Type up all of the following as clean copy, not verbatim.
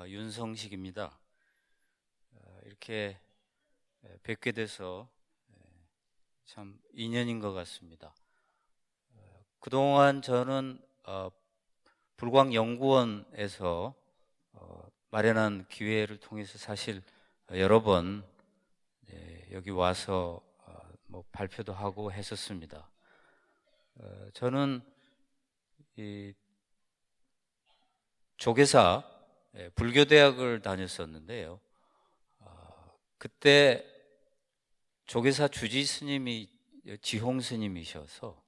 윤성식입니다. 이렇게 뵙게 돼서 참 인연인 것 같습니다. 그동안 저는 불광연구원에서 마련한 기회를 통해서 사실 여러 번 여기 와서 뭐 발표도 하고 했었습니다. 저는 이 조계사 불교대학을 다녔었는데요. 그때 조계사 주지 스님이 지홍 스님이셔서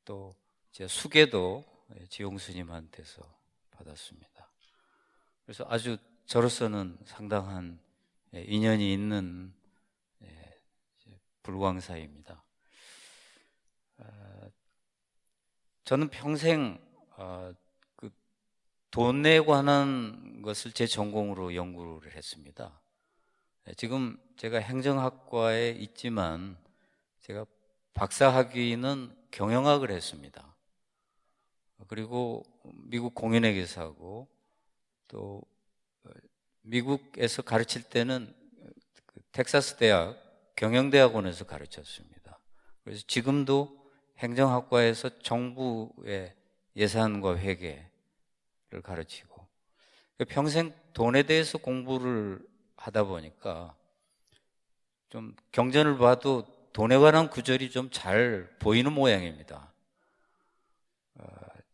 또 제 수계도 지홍 스님한테서 받았습니다. 그래서 아주 저로서는 상당한 인연이 있는 불광사입니다. 저는 평생 그 돈에 관한 것을 제 전공으로 연구를 했습니다. 지금 제가 행정학과에 있지만 제가 박사학위는 경영학을 했습니다. 그리고 미국 공인회계사 하고 또 미국에서 가르칠 때는 텍사스 대학 경영대학원에서 가르쳤습니다. 그래서 지금도 행정학과에서 정부의 예산과 회계를 가르치고 평생 돈에 대해서 공부를 하다 보니까 좀 경전을 봐도 돈에 관한 구절이 좀 잘 보이는 모양입니다.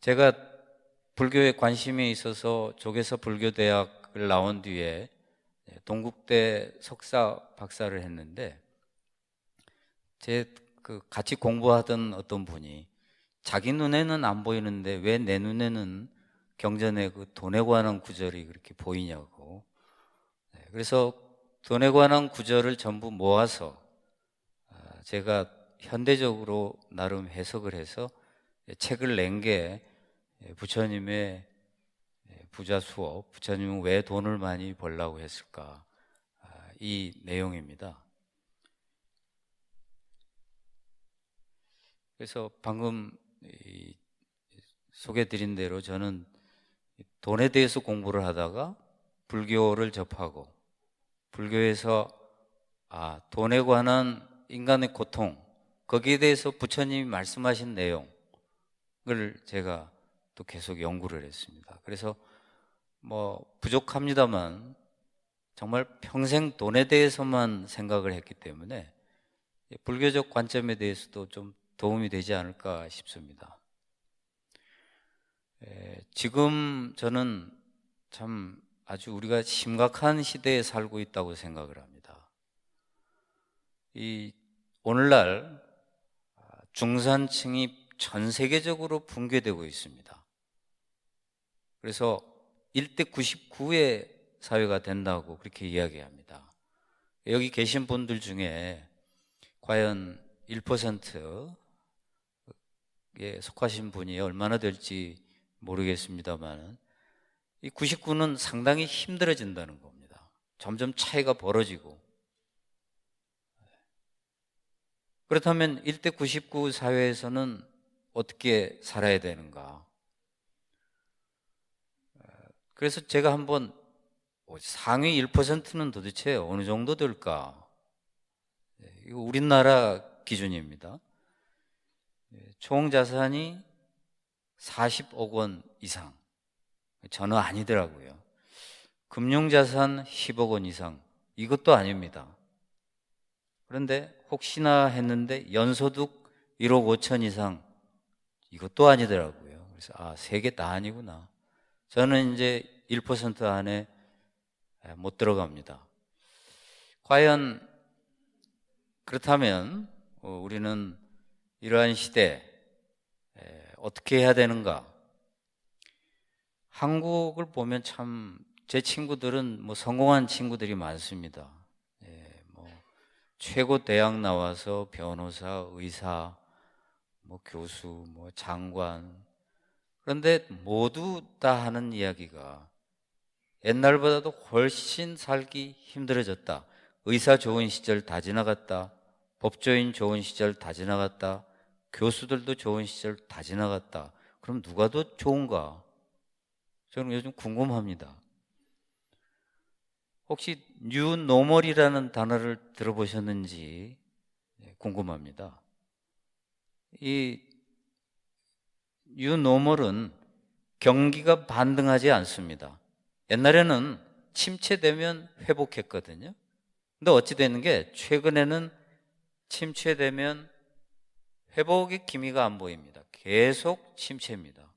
제가 불교에 관심이 있어서 조계사 불교대학을 나온 뒤에 동국대 석사 박사를 했는데 같이 공부하던 어떤 분이 자기 눈에는 안 보이는데 왜 내 눈에는 경전에 그 돈에 관한 구절이 그렇게 보이냐고. 그래서 돈에 관한 구절을 전부 모아서 제가 현대적으로 나름 해석을 해서 책을 낸 게 부처님의 부자 수업, 부처님은 왜 돈을 많이 벌라고 했을까, 이 내용입니다. 그래서 방금 소개드린 대로 저는 돈에 대해서 공부를 하다가 불교를 접하고 불교에서 돈에 관한 인간의 고통, 거기에 대해서 부처님이 말씀하신 내용을 제가 또 계속 연구를 했습니다. 그래서 뭐 부족합니다만 정말 평생 돈에 대해서만 생각을 했기 때문에 불교적 관점에 대해서도 좀 도움이 되지 않을까 싶습니다. 지금 저는 참 아주 우리가 심각한 시대에 살고 있다고 생각을 합니다. 오늘날 중산층이 전 세계적으로 붕괴되고 있습니다. 그래서 1대 99의 사회가 된다고 그렇게 이야기합니다. 여기 계신 분들 중에 과연 1%에 속하신 분이 얼마나 될지 모르겠습니다만 이 99는 상당히 힘들어진다는 겁니다. 점점 차이가 벌어지고. 그렇다면 1대 99 사회에서는 어떻게 살아야 되는가? 그래서 제가 한번 상위 1%는 도대체 어느 정도 될까? 이거 우리나라 기준입니다. 총 자산이 40억 원 이상. 전혀 아니더라고요. 금융자산 10억 원 이상. 이것도 아닙니다. 그런데 혹시나 했는데 연소득 1억 5천 이상. 이것도 아니더라고요. 그래서 세 개 다 아니구나. 저는 이제 1% 안에 못 들어갑니다. 과연 그렇다면 우리는 이러한 시대에 어떻게 해야 되는가? 한국을 보면 참 제 친구들은 뭐 성공한 친구들이 많습니다. 최고 대학 나와서 변호사, 의사, 뭐 교수, 뭐 장관. 그런데 모두 다 하는 이야기가 옛날보다도 훨씬 살기 힘들어졌다. 의사 좋은 시절 다 지나갔다. 법조인 좋은 시절 다 지나갔다. 교수들도 좋은 시절 다 지나갔다. 그럼 누가 더 좋은가? 저는 요즘 궁금합니다. 혹시 뉴노멀이라는 단어를 들어보셨는지 궁금합니다. 이 뉴노멀은 경기가 반등하지 않습니다. 옛날에는 침체되면 회복했거든요. 근데 어찌 되는 게 최근에는 침체되면 회복의 기미가 안 보입니다. 계속 침체입니다.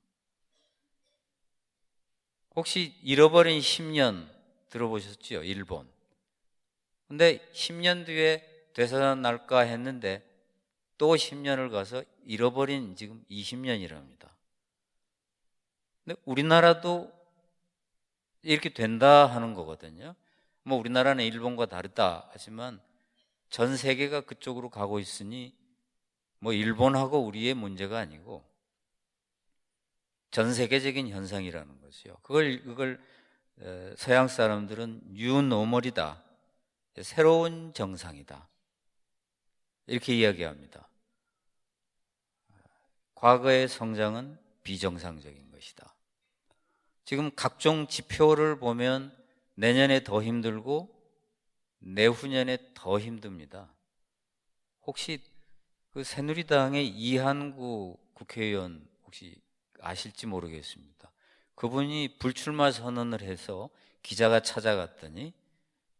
혹시 잃어버린 10년 들어보셨죠? 일본. 근데 10년 뒤에 되살아날까 했는데 또 10년을 가서 잃어버린 지금 20년이랍니다. 근데 우리나라도 이렇게 된다 하는 거거든요. 뭐 우리나라는 일본과 다르다 하지만 전 세계가 그쪽으로 가고 있으니 뭐 일본하고 우리의 문제가 아니고 전 세계적인 현상이라는 거죠. 그걸 서양 사람들은 뉴노멀이다. 새로운 정상이다. 이렇게 이야기합니다. 과거의 성장은 비정상적인 것이다. 지금 각종 지표를 보면 내년에 더 힘들고 내후년에 더 힘듭니다. 혹시 그 새누리당의 이한구 국회의원 혹시 아실지 모르겠습니다. 그분이 불출마 선언을 해서 기자가 찾아갔더니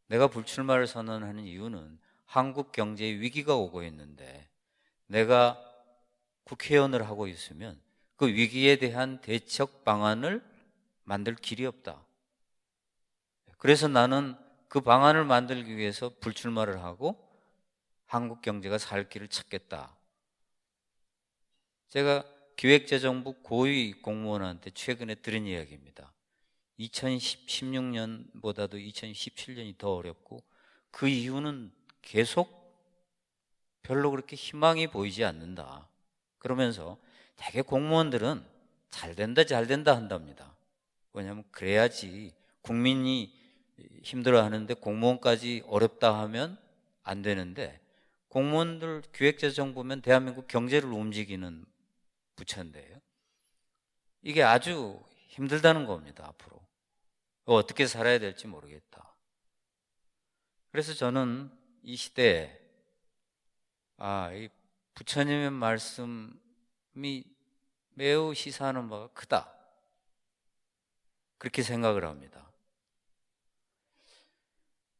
내가 불출마를 선언하는 이유는 한국 경제에 위기가 오고 있는데 내가 국회의원을 하고 있으면 그 위기에 대한 대책 방안을 만들 길이 없다. 그래서 나는 그 방안을 만들기 위해서 불출마를 하고 한국 경제가 살 길을 찾겠다. 제가 기획재정부 고위 공무원한테 최근에 들은 이야기입니다. 2016년보다도 2017년이 더 어렵고 그 이유는 계속 별로 그렇게 희망이 보이지 않는다. 그러면서 대개 공무원들은 잘 된다 한답니다. 왜냐하면 그래야지 국민이 힘들어 하는데 공무원까지 어렵다 하면 안 되는데 공무원들 기획재정부면 대한민국 경제를 움직이는 부처인데요. 이게 아주 힘들다는 겁니다. 앞으로 어떻게 살아야 될지 모르겠다. 그래서 저는 이 시대에 이 부처님의 말씀이 매우 시사하는 바가 크다. 그렇게 생각을 합니다.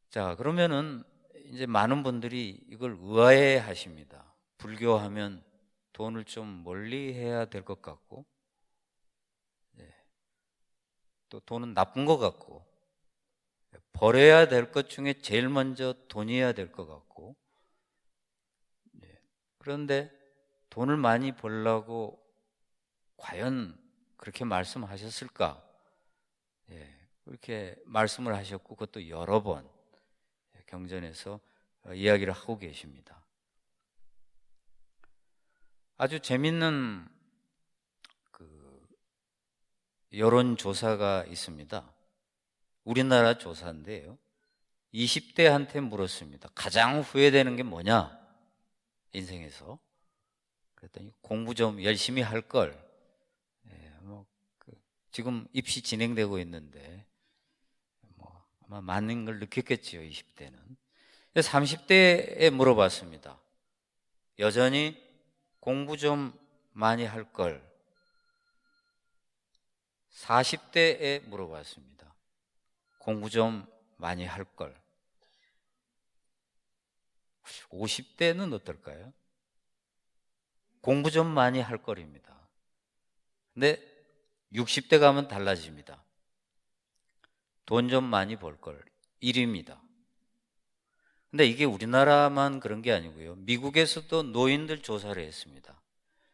자, 그러면은 이제 많은 분들이 이걸 의아해 하십니다. 불교하면 돈을 좀 멀리 해야 될 것 같고, 또 돈은 나쁜 것 같고, 버려야 될 것 중에 제일 먼저 돈이어야 될 것 같고, 그런데 돈을 많이 벌려고 과연 그렇게 말씀하셨을까? 그렇게 말씀을 하셨고, 그것도 여러 번 경전에서 이야기를 하고 계십니다. 아주 재밌는 그 여론조사가 있습니다. 우리나라 조사인데요. 20대한테 물었습니다. 가장 후회되는 게 뭐냐? 인생에서. 그랬더니 공부 좀 열심히 할 걸. 지금 입시 진행되고 있는데 아마 많은 걸 느꼈겠지요. 20대는. 30대에 물어봤습니다. 여전히 공부 좀 많이 할 걸. 40대에 물어봤습니다. 공부 좀 많이 할 걸. 50대는 어떨까요? 공부 좀 많이 할 걸입니다. 근데 60대 가면 달라집니다. 돈 좀 많이 벌 걸. 1위입니다. 근데 이게 우리나라만 그런 게 아니고요. 미국에서도 노인들 조사를 했습니다.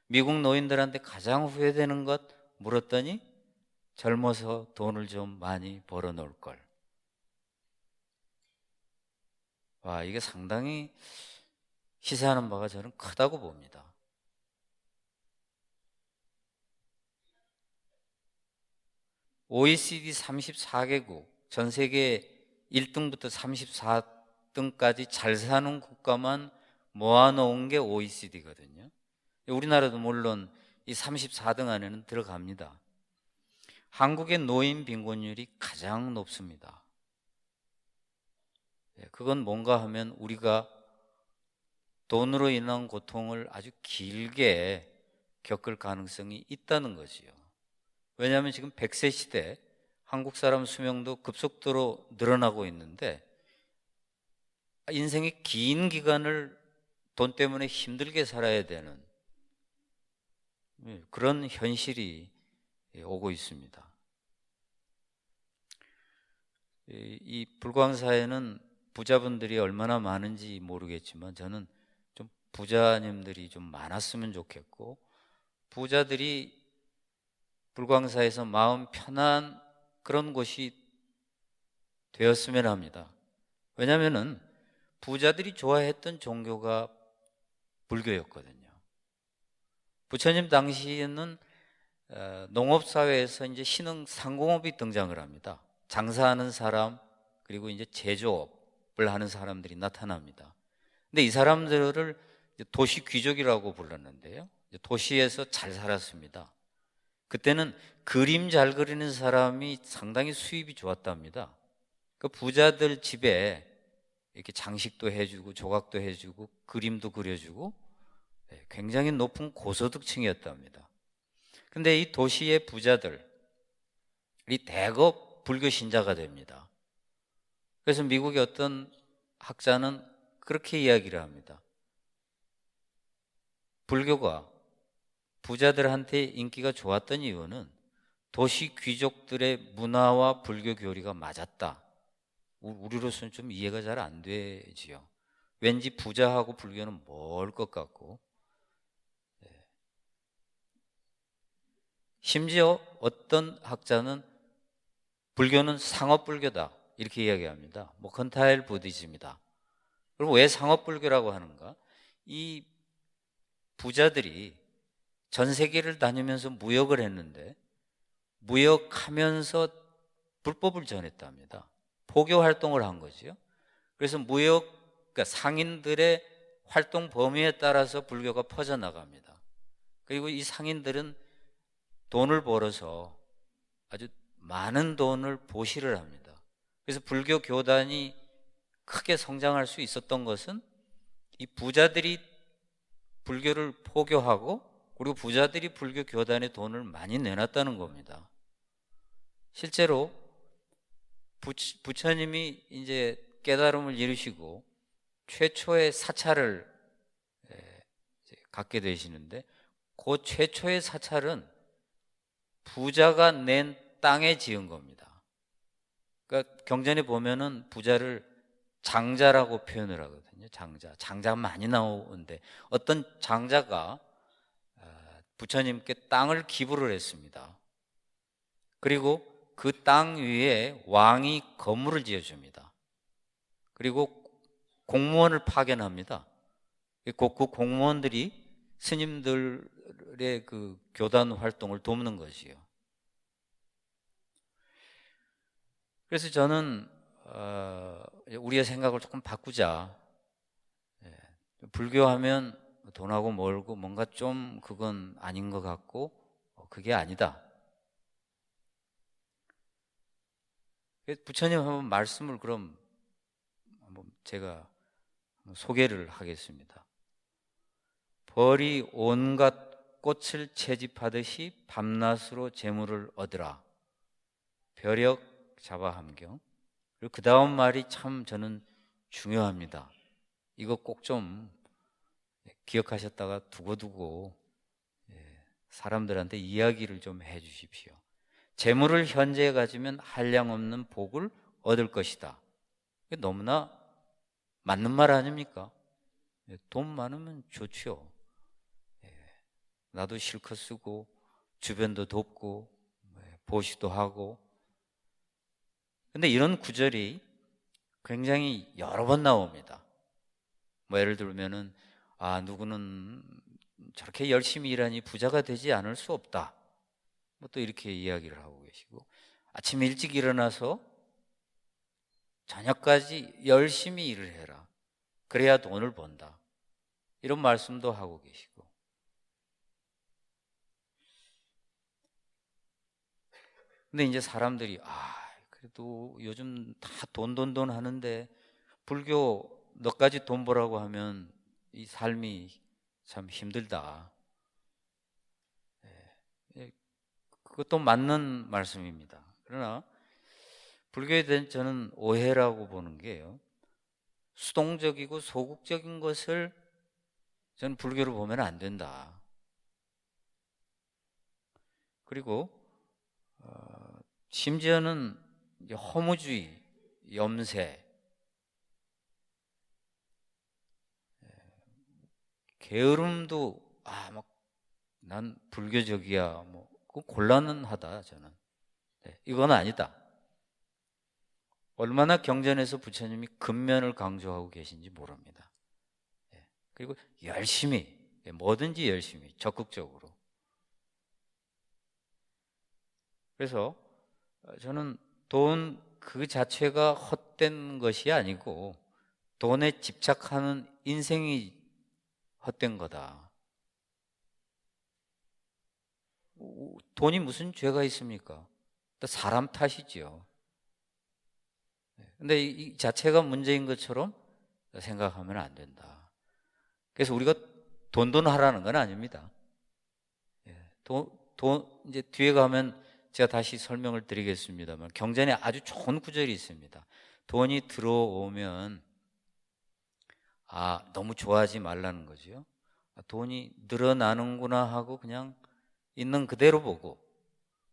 미국 노인들한테 가장 후회되는 것 물었더니 젊어서 돈을 좀 많이 벌어 놓을 걸. 와, 이게 상당히 시사하는 바가 저는 크다고 봅니다. OECD 34개국, 전 세계 1등부터 34등까지 잘 사는 국가만 모아놓은 게 OECD거든요. 우리나라도 물론 이 34등 안에는 들어갑니다. 한국의 노인 빈곤율이 가장 높습니다. 그건 뭔가 하면 우리가 돈으로 인한 고통을 아주 길게 겪을 가능성이 있다는 거지요. 왜냐하면 지금 100세 시대 한국 사람 수명도 급속도로 늘어나고 있는데 인생의 긴 기간을 돈 때문에 힘들게 살아야 되는 그런 현실이 오고 있습니다. 이 불광사에는 부자분들이 얼마나 많은지 모르겠지만 저는 좀 부자님들이 좀 많았으면 좋겠고, 부자들이 불광사에서 마음 편한 그런 곳이 되었으면 합니다. 왜냐하면은 부자들이 좋아했던 종교가 불교였거든요. 부처님 당시에는 농업사회에서 이제 신흥 상공업이 등장을 합니다. 장사하는 사람, 그리고 이제 제조업을 하는 사람들이 나타납니다. 근데 이 사람들을 도시 귀족이라고 불렀는데요. 도시에서 잘 살았습니다. 그때는 그림 잘 그리는 사람이 상당히 수입이 좋았답니다. 그 부자들 집에 이렇게 장식도 해주고 조각도 해주고 그림도 그려주고 굉장히 높은 고소득층이었답니다. 근데 이 도시의 부자들이 대거 불교 신자가 됩니다. 그래서 미국의 어떤 학자는 그렇게 이야기를 합니다. 불교가 부자들한테 인기가 좋았던 이유는 도시 귀족들의 문화와 불교 교리가 맞았다. 우리로서는 좀 이해가 잘 안 되지요. 왠지 부자하고 불교는 멀 것 같고, 심지어 어떤 학자는 불교는 상업불교다 이렇게 이야기합니다. 머컨타일 부디즘이다. 그럼 왜 상업불교라고 하는가? 이 부자들이 전 세계를 다니면서 무역을 했는데 무역하면서 불법을 전했답니다. 포교 활동을 한 거죠. 그래서 그러니까 상인들의 활동 범위에 따라서 불교가 퍼져나갑니다. 그리고 이 상인들은 돈을 벌어서 아주 많은 돈을 보시를 합니다. 그래서 불교 교단이 크게 성장할 수 있었던 것은 이 부자들이 불교를 포교하고 그리고 부자들이 불교 교단에 돈을 많이 내놨다는 겁니다. 실제로 부처님이 이제 깨달음을 이루시고 최초의 사찰을 갖게 되시는데 그 최초의 사찰은 부자가 낸 땅에 지은 겁니다. 그러니까 경전에 보면은 부자를 장자라고 표현을 하거든요. 장자 많이 나오는데 어떤 장자가 부처님께 땅을 기부를 했습니다. 그리고 그 땅 위에 왕이 건물을 지어줍니다. 그리고 공무원을 파견합니다. 그 공무원들이 스님들의 그 교단 활동을 돕는 것이요. 그래서 저는 우리의 생각을 조금 바꾸자. 불교하면 돈하고 멀고 뭔가 좀 그건 아닌 것 같고 그게 아니다. 부처님 한번 말씀을 그럼 한번 제가 소개를 하겠습니다. 벌이 온갖 꽃을 채집하듯이 밤낮으로 재물을 얻으라. 벼력 자바함경. 그리고 그 다음 말이 참 저는 중요합니다. 이거 꼭 좀 기억하셨다가 두고두고 사람들한테 이야기를 좀 해 주십시오. 재물을 현재에 가지면 한량없는 복을 얻을 것이다. 너무나 맞는 말 아닙니까? 돈 많으면 좋죠. 나도 실컷 쓰고 주변도 돕고 보시도 하고. 근데 이런 구절이 굉장히 여러 번 나옵니다. 예를 들면은 누구는 저렇게 열심히 일하니 부자가 되지 않을 수 없다. 또 이렇게 이야기를 하고 계시고, 아침 일찍 일어나서 저녁까지 열심히 일을 해라. 그래야 돈을 번다. 이런 말씀도 하고 계시고. 근데 이제 사람들이 그래도 요즘 다 돈 하는데 불교 너까지 돈 벌라고 하면 이 삶이 참 힘들다. 그것도 맞는 말씀입니다. 그러나 불교에 대한 저는 오해라고 보는 게요, 수동적이고 소극적인 것을 저는 불교로 보면 안 된다. 그리고 심지어는 이제 허무주의, 염세, 게으름도 막 난 불교적이야, 뭐 그거 곤란하다 저는. 이건 아니다. 얼마나 경전에서 부처님이 근면을 강조하고 계신지 모릅니다. 그리고 열심히, 뭐든지 열심히, 적극적으로. 그래서 저는 돈 그 자체가 헛된 것이 아니고 돈에 집착하는 인생이 헛된 거다. 돈이 무슨 죄가 있습니까? 사람 탓이지요. 근데 이 자체가 문제인 것처럼 생각하면 안 된다. 그래서 우리가 돈 하라는 건 아닙니다. 이제 뒤에 가면 제가 다시 설명을 드리겠습니다만, 경전에 아주 좋은 구절이 있습니다. 돈이 들어오면 너무 좋아하지 말라는 거죠. 돈이 늘어나는구나 하고 그냥 있는 그대로 보고,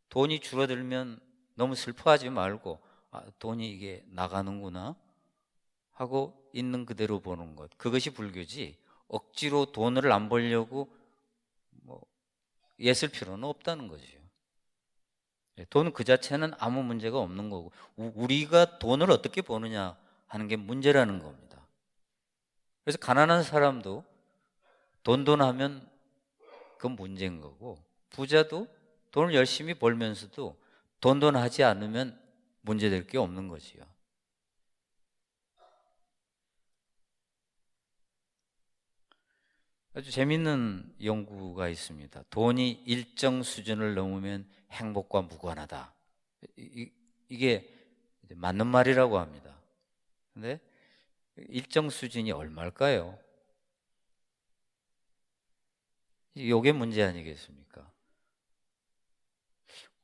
돈이 줄어들면 너무 슬퍼하지 말고 돈이 이게 나가는구나 하고 있는 그대로 보는 것, 그것이 불교지, 억지로 돈을 안 벌려고 뭐 애쓸 필요는 없다는 거죠. 돈은 그 자체는 아무 문제가 없는 거고, 우리가 돈을 어떻게 버느냐 하는 게 문제라는 겁니다. 그래서 가난한 사람도 돈 하면 그건 문제인 거고, 부자도 돈을 열심히 벌면서도 돈 하지 않으면 문제될 게 없는 거지요. 아주 재밌는 연구가 있습니다. 돈이 일정 수준을 넘으면 행복과 무관하다. 이게 맞는 말이라고 합니다. 근데 일정 수준이 얼마일까요? 이게 문제 아니겠습니까?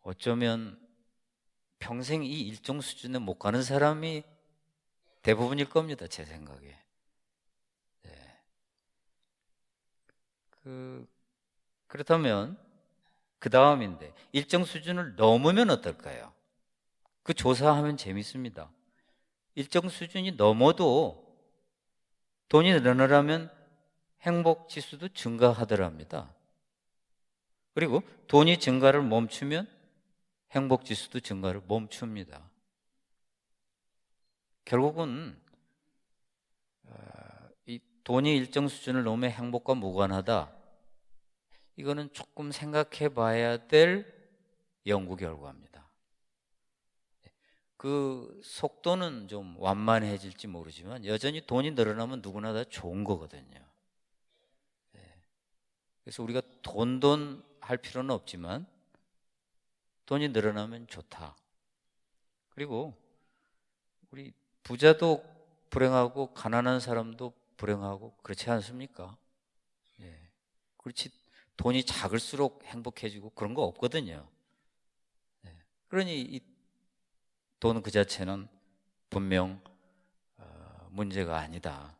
어쩌면 평생 이 일정 수준에 못 가는 사람이 대부분일 겁니다, 제 생각에. 그렇다면 그 다음인데, 일정 수준을 넘으면 어떨까요? 그 조사하면 재밌습니다. 일정 수준이 넘어도 돈이 늘어나면 행복 지수도 증가하더랍니다. 그리고 돈이 증가를 멈추면 행복 지수도 증가를 멈춥니다. 결국은 이 돈이 일정 수준을 넘으면 행복과 무관하다. 이거는 조금 생각해 봐야 될 연구 결과입니다. 그 속도는 좀 완만해질지 모르지만 여전히 돈이 늘어나면 누구나 다 좋은 거거든요. 그래서 우리가 돈 할 필요는 없지만 돈이 늘어나면 좋다. 그리고 우리 부자도 불행하고 가난한 사람도 불행하고 그렇지 않습니까? 그렇지, 돈이 작을수록 행복해지고 그런 거 없거든요. 그러니 이 돈은 그 자체는 분명 문제가 아니다.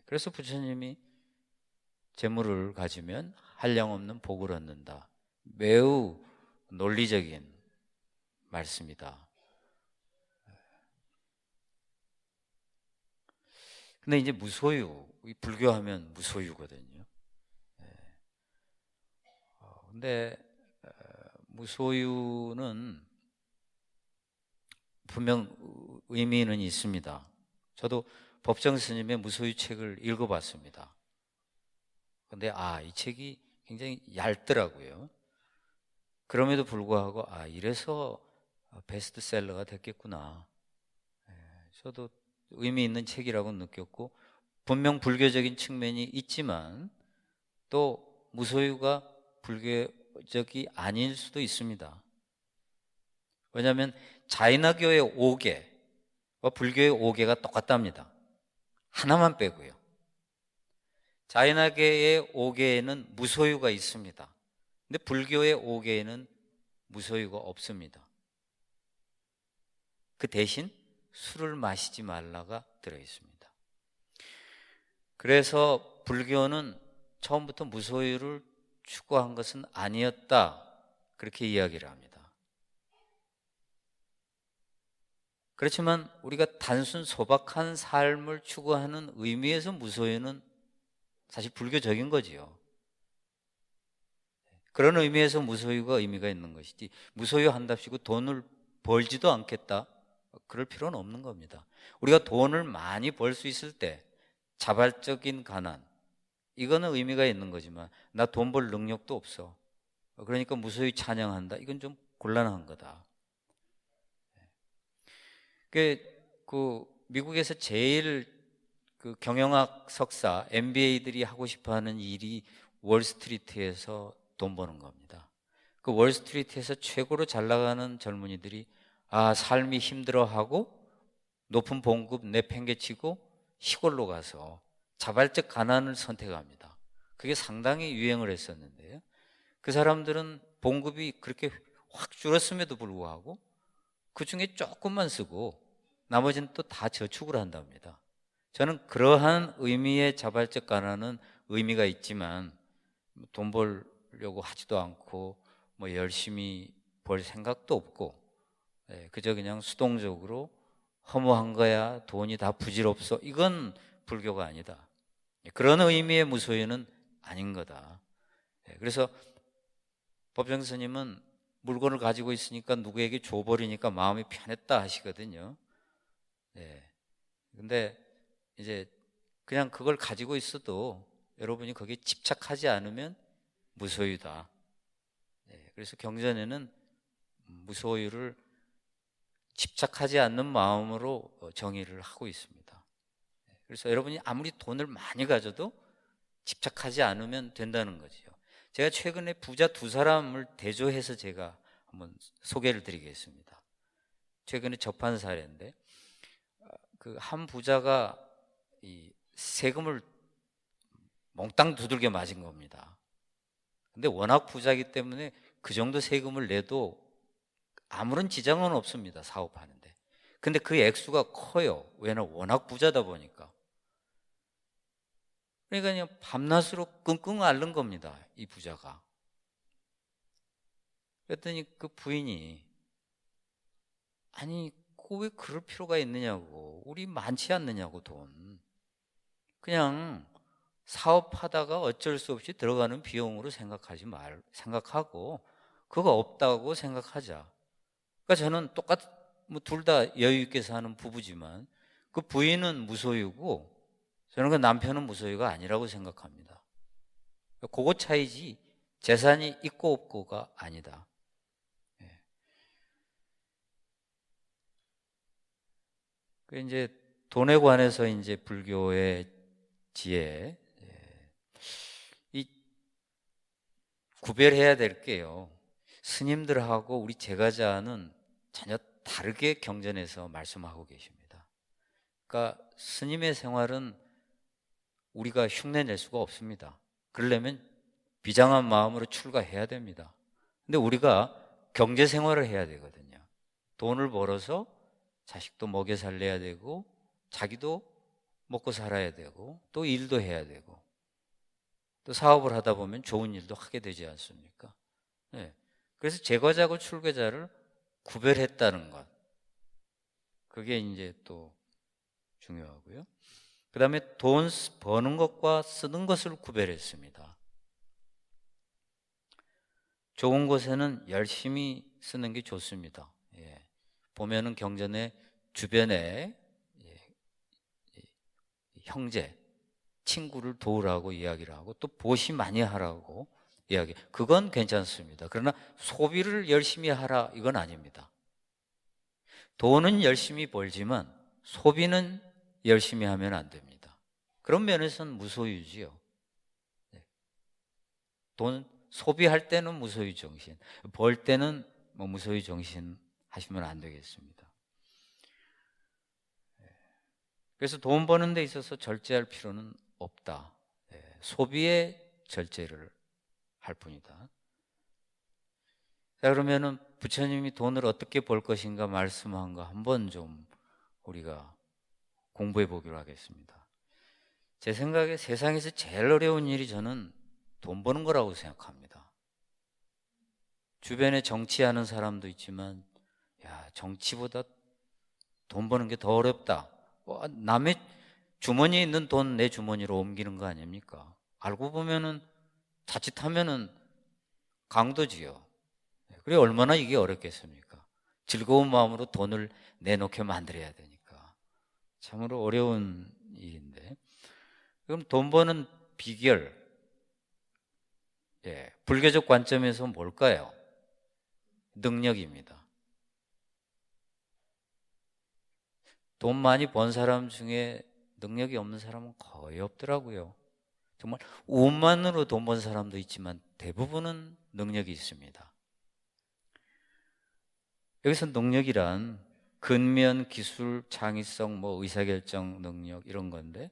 그래서 부처님이 재물을 가지면 한량없는 복을 얻는다. 매우 논리적인 말씀이다. 근데 이제 무소유, 불교하면 무소유거든요. 근데 무소유는 분명 의미는 있습니다. 저도 법정 스님의 무소유 책을 읽어봤습니다. 근데 이 책이 굉장히 얇더라고요. 그럼에도 불구하고 이래서 베스트셀러가 됐겠구나. 저도 의미 있는 책이라고 느꼈고, 분명 불교적인 측면이 있지만 또 무소유가 불교적이 아닐 수도 있습니다. 왜냐하면 자이나교의 5개, 불교의 5개가 똑같답니다. 하나만 빼고요. 자연학계의 5개에는 무소유가 있습니다. 근데 불교의 5개에는 무소유가 없습니다. 그 대신 술을 마시지 말라가 들어있습니다. 그래서 불교는 처음부터 무소유를 추구한 것은 아니었다, 그렇게 이야기를 합니다. 그렇지만 우리가 단순 소박한 삶을 추구하는 의미에서 무소유는 사실 불교적인 거지요. 그런 의미에서 무소유가 의미가 있는 것이지, 무소유 한답시고 돈을 벌지도 않겠다, 그럴 필요는 없는 겁니다. 우리가 돈을 많이 벌 수 있을 때 자발적인 가난, 이거는 의미가 있는 거지만 나 돈 벌 능력도 없어, 그러니까 무소유 찬양한다, 이건 좀 곤란한 거다. 그 미국에서 제일 그 경영학 석사 MBA들이 하고 싶어하는 일이 월스트리트에서 돈 버는 겁니다. 그 월스트리트에서 최고로 잘 나가는 젊은이들이 삶이 힘들어하고 높은 봉급 내팽개치고 시골로 가서 자발적 가난을 선택합니다. 그게 상당히 유행을 했었는데요. 그 사람들은 봉급이 그렇게 확 줄었음에도 불구하고 그 중에 조금만 쓰고 나머지는 또 다 저축을 한답니다. 저는 그러한 의미의 자발적 가난은 의미가 있지만 돈 벌려고 하지도 않고 열심히 벌 생각도 없고 그저 그냥 수동적으로 허무한 거야, 돈이 다 부질없어, 이건 불교가 아니다. 그런 의미의 무소유는 아닌 거다. 그래서 법정 스님은 물건을 가지고 있으니까 누구에게 줘버리니까 마음이 편했다 하시거든요. 근데 이제 그냥 그걸 가지고 있어도 여러분이 거기에 집착하지 않으면 무소유다. 그래서 경전에는 무소유를 집착하지 않는 마음으로 정의를 하고 있습니다. 그래서 여러분이 아무리 돈을 많이 가져도 집착하지 않으면 된다는 거지요. 제가 최근에 부자 2사람을 대조해서 제가 한번 소개를 드리겠습니다. 최근에 접한 사례인데, 그 한 부자가 이 세금을 몽땅 두들겨 맞은 겁니다. 근데 워낙 부자이기 때문에 그 정도 세금을 내도 아무런 지장은 없습니다, 사업하는데. 근데 그 액수가 커요. 왜냐면 워낙 부자다 보니까. 그러니까 그냥 밤낮으로 끙끙 앓는 겁니다, 이 부자가. 그랬더니 그 부인이, 아니 왜 그럴 필요가 있느냐고, 우리 많지 않느냐고, 돈 그냥 사업하다가 어쩔 수 없이 들어가는 비용으로 생각하고 그거 없다고 생각하자. 그러니까 저는 둘 다 여유 있게 사는 부부지만 그 부인은 무소유고 저는 그 남편은 무소유가 아니라고 생각합니다. 그거 차이지 재산이 있고 없고가 아니다. 그 이제 돈에 관해서 이제 불교의 지혜, 이 구별해야 될 게요, 스님들하고 우리 제가자는 전혀 다르게 경전에서 말씀하고 계십니다. 그러니까 스님의 생활은 우리가 흉내낼 수가 없습니다. 그러려면 비장한 마음으로 출가해야 됩니다. 근데 우리가 경제 생활을 해야 되거든요. 돈을 벌어서 자식도 먹여 살려야 되고 자기도 먹고 살아야 되고 또 일도 해야 되고 또 사업을 하다 보면 좋은 일도 하게 되지 않습니까? 그래서 제거자고 출가자를 구별했다는 것, 그게 이제 또 중요하고요. 그 다음에 돈 버는 것과 쓰는 것을 구별했습니다. 좋은 곳에는 열심히 쓰는 게 좋습니다. 보면은 경전에 주변에 형제, 친구를 도우라고 이야기를 하고 또 보시 많이 하라고 이야기, 그건 괜찮습니다. 그러나 소비를 열심히 하라, 이건 아닙니다. 돈은 열심히 벌지만 소비는 열심히 하면 안 됩니다. 그런 면에서는 무소유지요. 돈 소비할 때는 무소유 정신, 벌 때는 무소유 정신 하시면 안 되겠습니다. 그래서 돈 버는 데 있어서 절제할 필요는 없다. 소비에 절제를 할 뿐이다. 자, 그러면은 부처님이 돈을 어떻게 벌 것인가 말씀한 거 한번 좀 우리가 공부해 보기로 하겠습니다. 제 생각에 세상에서 제일 어려운 일이 저는 돈 버는 거라고 생각합니다. 주변에 정치하는 사람도 있지만, 야, 정치보다 돈 버는 게 더 어렵다. 남의 주머니에 있는 돈 내 주머니로 옮기는 거 아닙니까? 알고 보면은 자칫하면은 강도지요. 그래 얼마나 이게 어렵겠습니까? 즐거운 마음으로 돈을 내놓게 만들어야 되니까 참으로 어려운 일인데, 그럼 돈 버는 비결, 불교적 관점에서 뭘까요? 능력입니다. 돈 많이 번 사람 중에 능력이 없는 사람은 거의 없더라고요. 정말 운만으로 돈 번 사람도 있지만 대부분은 능력이 있습니다. 여기서 능력이란 근면, 기술, 창의성, 의사결정 능력 이런 건데,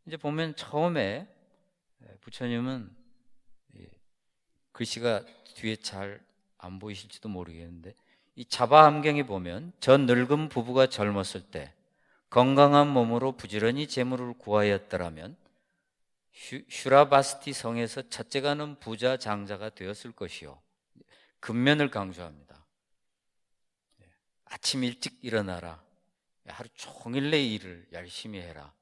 이제 보면 처음에 부처님은 글씨가 뒤에 잘 안 보이실지도 모르겠는데, 이 자바암경에 보면 전 늙은 부부가 젊었을 때 건강한 몸으로 부지런히 재물을 구하였더라면 슈라바스티 성에서 첫째가는 부자 장자가 되었을 것이요. 근면을 강조합니다. 아침 일찍 일어나라. 하루 종일 내 일을 열심히 해라.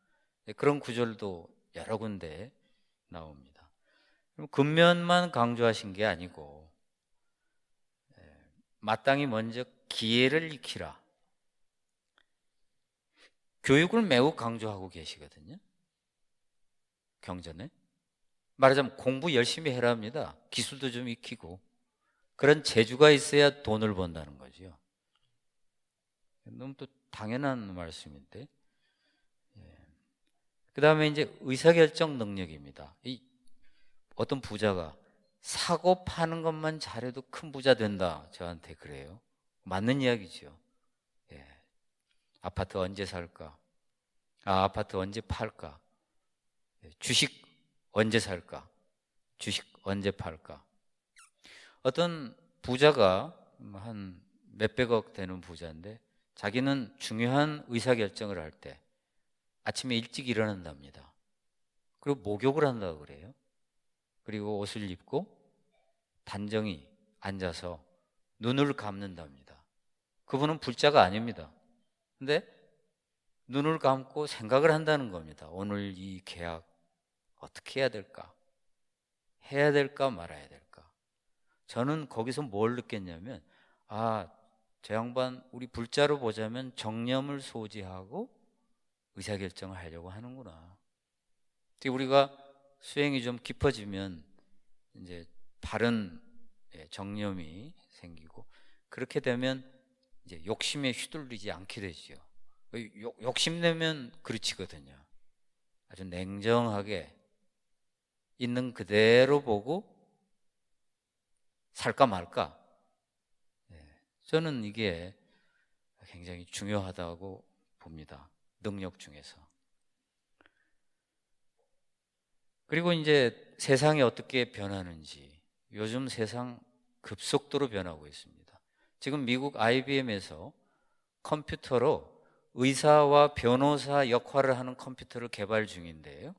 그런 구절도 여러 군데 나옵니다. 그럼 근면만 강조하신 게 아니고 마땅히 먼저 기회를 익히라. 교육을 매우 강조하고 계시거든요. 경전에 말하자면 공부 열심히 해라 합니다. 기술도 좀 익히고 그런 재주가 있어야 돈을 번다는 거죠. 너무 또 당연한 말씀인데, 그 다음에 이제 의사결정 능력입니다. 어떤 부자가 사고 파는 것만 잘해도 큰 부자 된다, 저한테 그래요. 맞는 이야기죠. 아파트 언제 살까? 아파트 언제 팔까? 주식 언제 살까? 주식 언제 팔까? 어떤 부자가 한 몇백억 되는 부자인데 자기는 중요한 의사결정을 할 때 아침에 일찍 일어난답니다. 그리고 목욕을 한다고 그래요. 그리고 옷을 입고 단정히 앉아서 눈을 감는답니다. 그분은 불자가 아닙니다. 근데 눈을 감고 생각을 한다는 겁니다. 오늘 이 계약 어떻게 해야 될까? 해야 될까 말아야 될까? 저는 거기서 뭘 느꼈냐면, 저 양반 우리 불자로 보자면 정념을 소지하고 의사결정을 하려고 하는구나. 우리가 수행이 좀 깊어지면 이제 바른 정념이 생기고, 그렇게 되면 이제 욕심에 휘둘리지 않게 되죠. 욕심내면 그르치거든요. 아주 냉정하게 있는 그대로 보고 살까 말까. 저는 이게 굉장히 중요하다고 봅니다. 능력 중에서. 그리고 이제 세상이 어떻게 변하는지, 요즘 세상 급속도로 변하고 있습니다. 지금 미국 IBM에서 컴퓨터로 의사와 변호사 역할을 하는 컴퓨터를 개발 중인데요,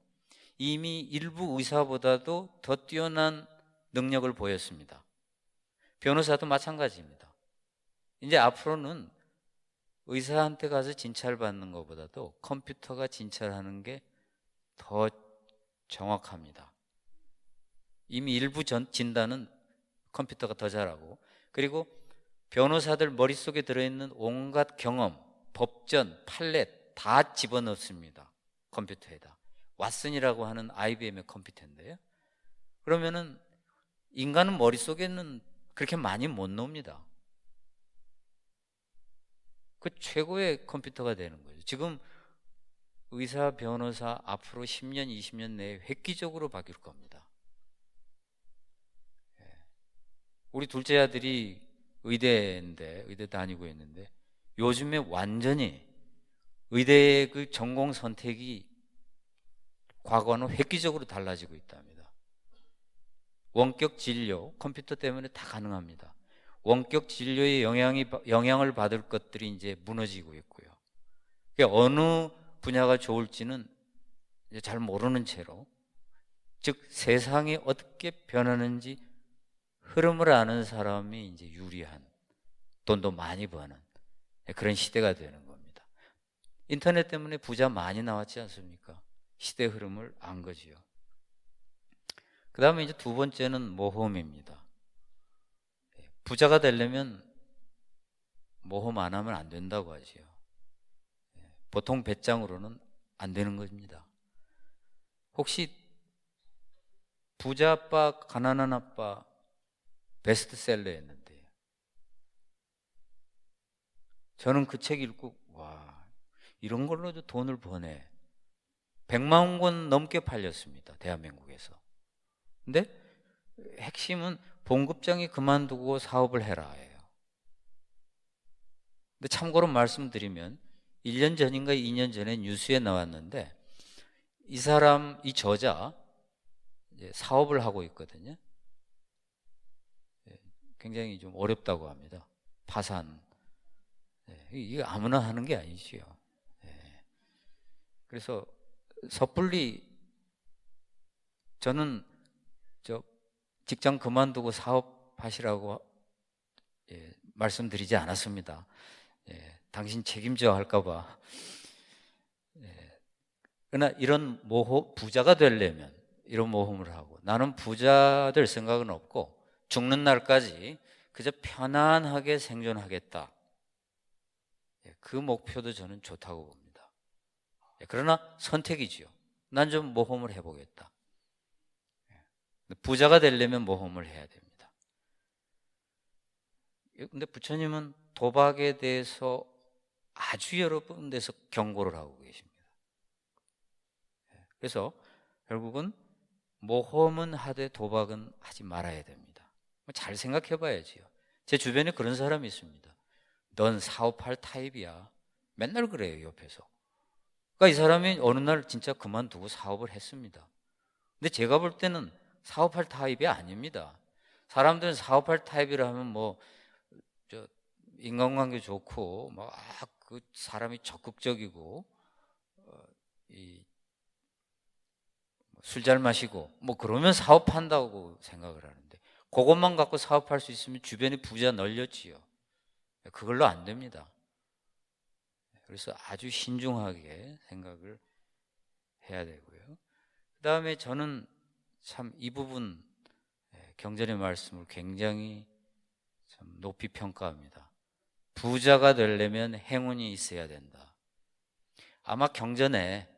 이미 일부 의사보다도 더 뛰어난 능력을 보였습니다. 변호사도 마찬가지입니다. 이제 앞으로는 의사한테 가서 진찰받는 것보다도 컴퓨터가 진찰하는 게 더 정확합니다. 이미 일부 진단은 컴퓨터가 더 잘하고, 그리고 변호사들 머릿속에 들어있는 온갖 경험, 법전, 판례 다 집어넣습니다. 컴퓨터에다. 왓슨이라고 하는 IBM의 컴퓨터인데요, 그러면은 인간은 머릿속에는 그렇게 많이 못 넣습니다. 그 최고의 컴퓨터가 되는 거죠. 지금 의사, 변호사 앞으로 10년, 20년 내에 획기적으로 바뀔 겁니다. 우리 둘째 아들이 의대 다니고 있는데 요즘에 완전히 의대의 그 전공 선택이 과거와는 획기적으로 달라지고 있답니다. 원격 진료, 컴퓨터 때문에 다 가능합니다. 원격 진료의 영향을 받을 것들이 이제 무너지고 있고요. 그러니까 어느 분야가 좋을지는 이제 잘 모르는 채로, 즉 세상이 어떻게 변하는지 흐름을 아는 사람이 이제 유리한, 돈도 많이 버는 그런 시대가 되는 겁니다. 인터넷 때문에 부자 많이 나왔지 않습니까? 시대 흐름을 안 거지요. 그 다음에 이제 두 번째는 모험입니다. 부자가 되려면 모험 안 하면 안 된다고 하지요. 보통 배짱으로는 안 되는 겁니다. 혹시 부자 아빠, 가난한 아빠 베스트셀러였는데, 저는 그 책 읽고 와, 이런 걸로도 돈을 버네. 100만 권 넘게 팔렸습니다, 대한민국에서. 근데 핵심은 봉급장이 그만두고 사업을 해라예요. 근데 참고로 말씀드리면 1년 전인가 2년 전에 뉴스에 나왔는데, 이 사람, 이 저자 이제 사업을 하고 있거든요. 굉장히 좀 어렵다고 합니다. 파산. 이게 아무나 하는 게 아니지요. 그래서 섣불리 저는 직장 그만두고 사업하시라고 말씀드리지 않았습니다. 당신 책임져 할까봐. 그러나 이런 부자가 되려면 이런 모험을 하고, 나는 부자 될 생각은 없고 죽는 날까지 그저 편안하게 생존하겠다. 그 목표도 저는 좋다고 봅니다. 그러나 선택이지요. 난 좀 모험을 해보겠다. 부자가 되려면 모험을 해야 됩니다. 근데 부처님은 도박에 대해서 아주 여러 군데서 경고를 하고 계십니다. 그래서 결국은 모험은 하되 도박은 하지 말아야 됩니다. 잘 생각해 봐야지요. 제 주변에 그런 사람이 있습니다. 넌 사업할 타입이야. 맨날 그래요, 옆에서. 그러니까 이 사람이 어느 날 진짜 그만두고 사업을 했습니다. 근데 제가 볼 때는 사업할 타입이 아닙니다. 사람들은 사업할 타입이라 하면 인간관계 좋고 그 사람이 적극적이고 술 잘 마시고 그러면 사업한다고 생각을 하는데, 그것만 갖고 사업할 수 있으면 주변에 부자 널렸지요. 그걸로 안 됩니다. 그래서 아주 신중하게 생각을 해야 되고요. 그 다음에 저는 참 이 부분 경전의 말씀을 굉장히 참 높이 평가합니다. 부자가 되려면 행운이 있어야 된다. 아마 경전에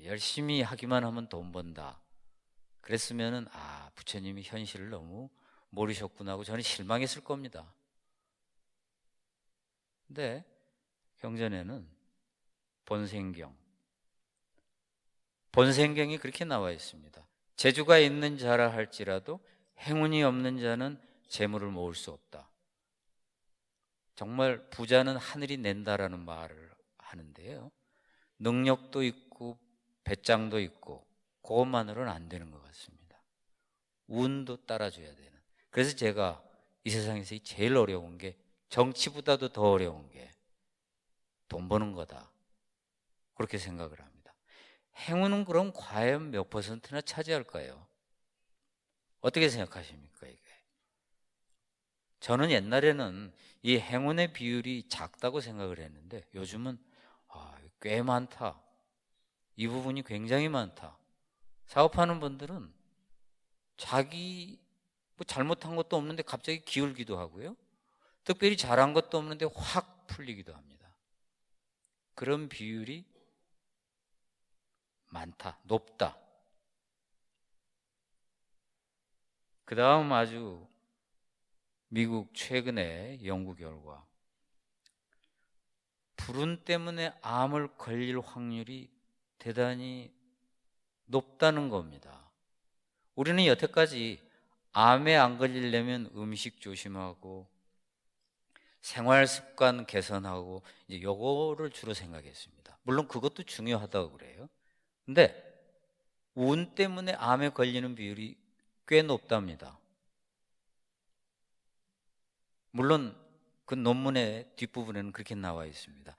열심히 하기만 하면 돈 번다 그랬으면은 부처님이 현실을 너무 모르셨구나 하고 저는 실망했을 겁니다. 근데 경전에는 본생경이 그렇게 나와 있습니다. 재주가 있는 자라 할지라도 행운이 없는 자는 재물을 모을 수 없다. 정말 부자는 하늘이 낸다라는 말을 하는데요, 능력도 있고 배짱도 있고 그것만으로는 안 되는 것 같습니다. 운도 따라줘야 되는. 그래서 제가 이 세상에서 제일 어려운 게, 정치보다도 더 어려운 게 돈 버는 거다, 그렇게 생각을 합니다. 행운은 그럼 과연 몇 퍼센트나 차지할까요? 어떻게 생각하십니까, 이게? 저는 옛날에는 이 행운의 비율이 작다고 생각을 했는데 요즘은 꽤 많다. 이 부분이 굉장히 많다. 사업하는 분들은 자기 잘못한 것도 없는데 갑자기 기울기도 하고요, 특별히 잘한 것도 없는데 확 풀리기도 합니다. 그런 비율이 많다, 높다. 그 다음 아주 미국 최근의 연구 결과, 불운 때문에 암을 걸릴 확률이 대단히 높다는 겁니다. 우리는 여태까지 암에 안 걸리려면 음식 조심하고 생활 습관 개선하고 이제 요거를 주로 생각했습니다. 물론 그것도 중요하다고 그래요. 근데 운 때문에 암에 걸리는 비율이 꽤 높답니다. 물론 그 논문의 뒷부분에는 그렇게 나와 있습니다.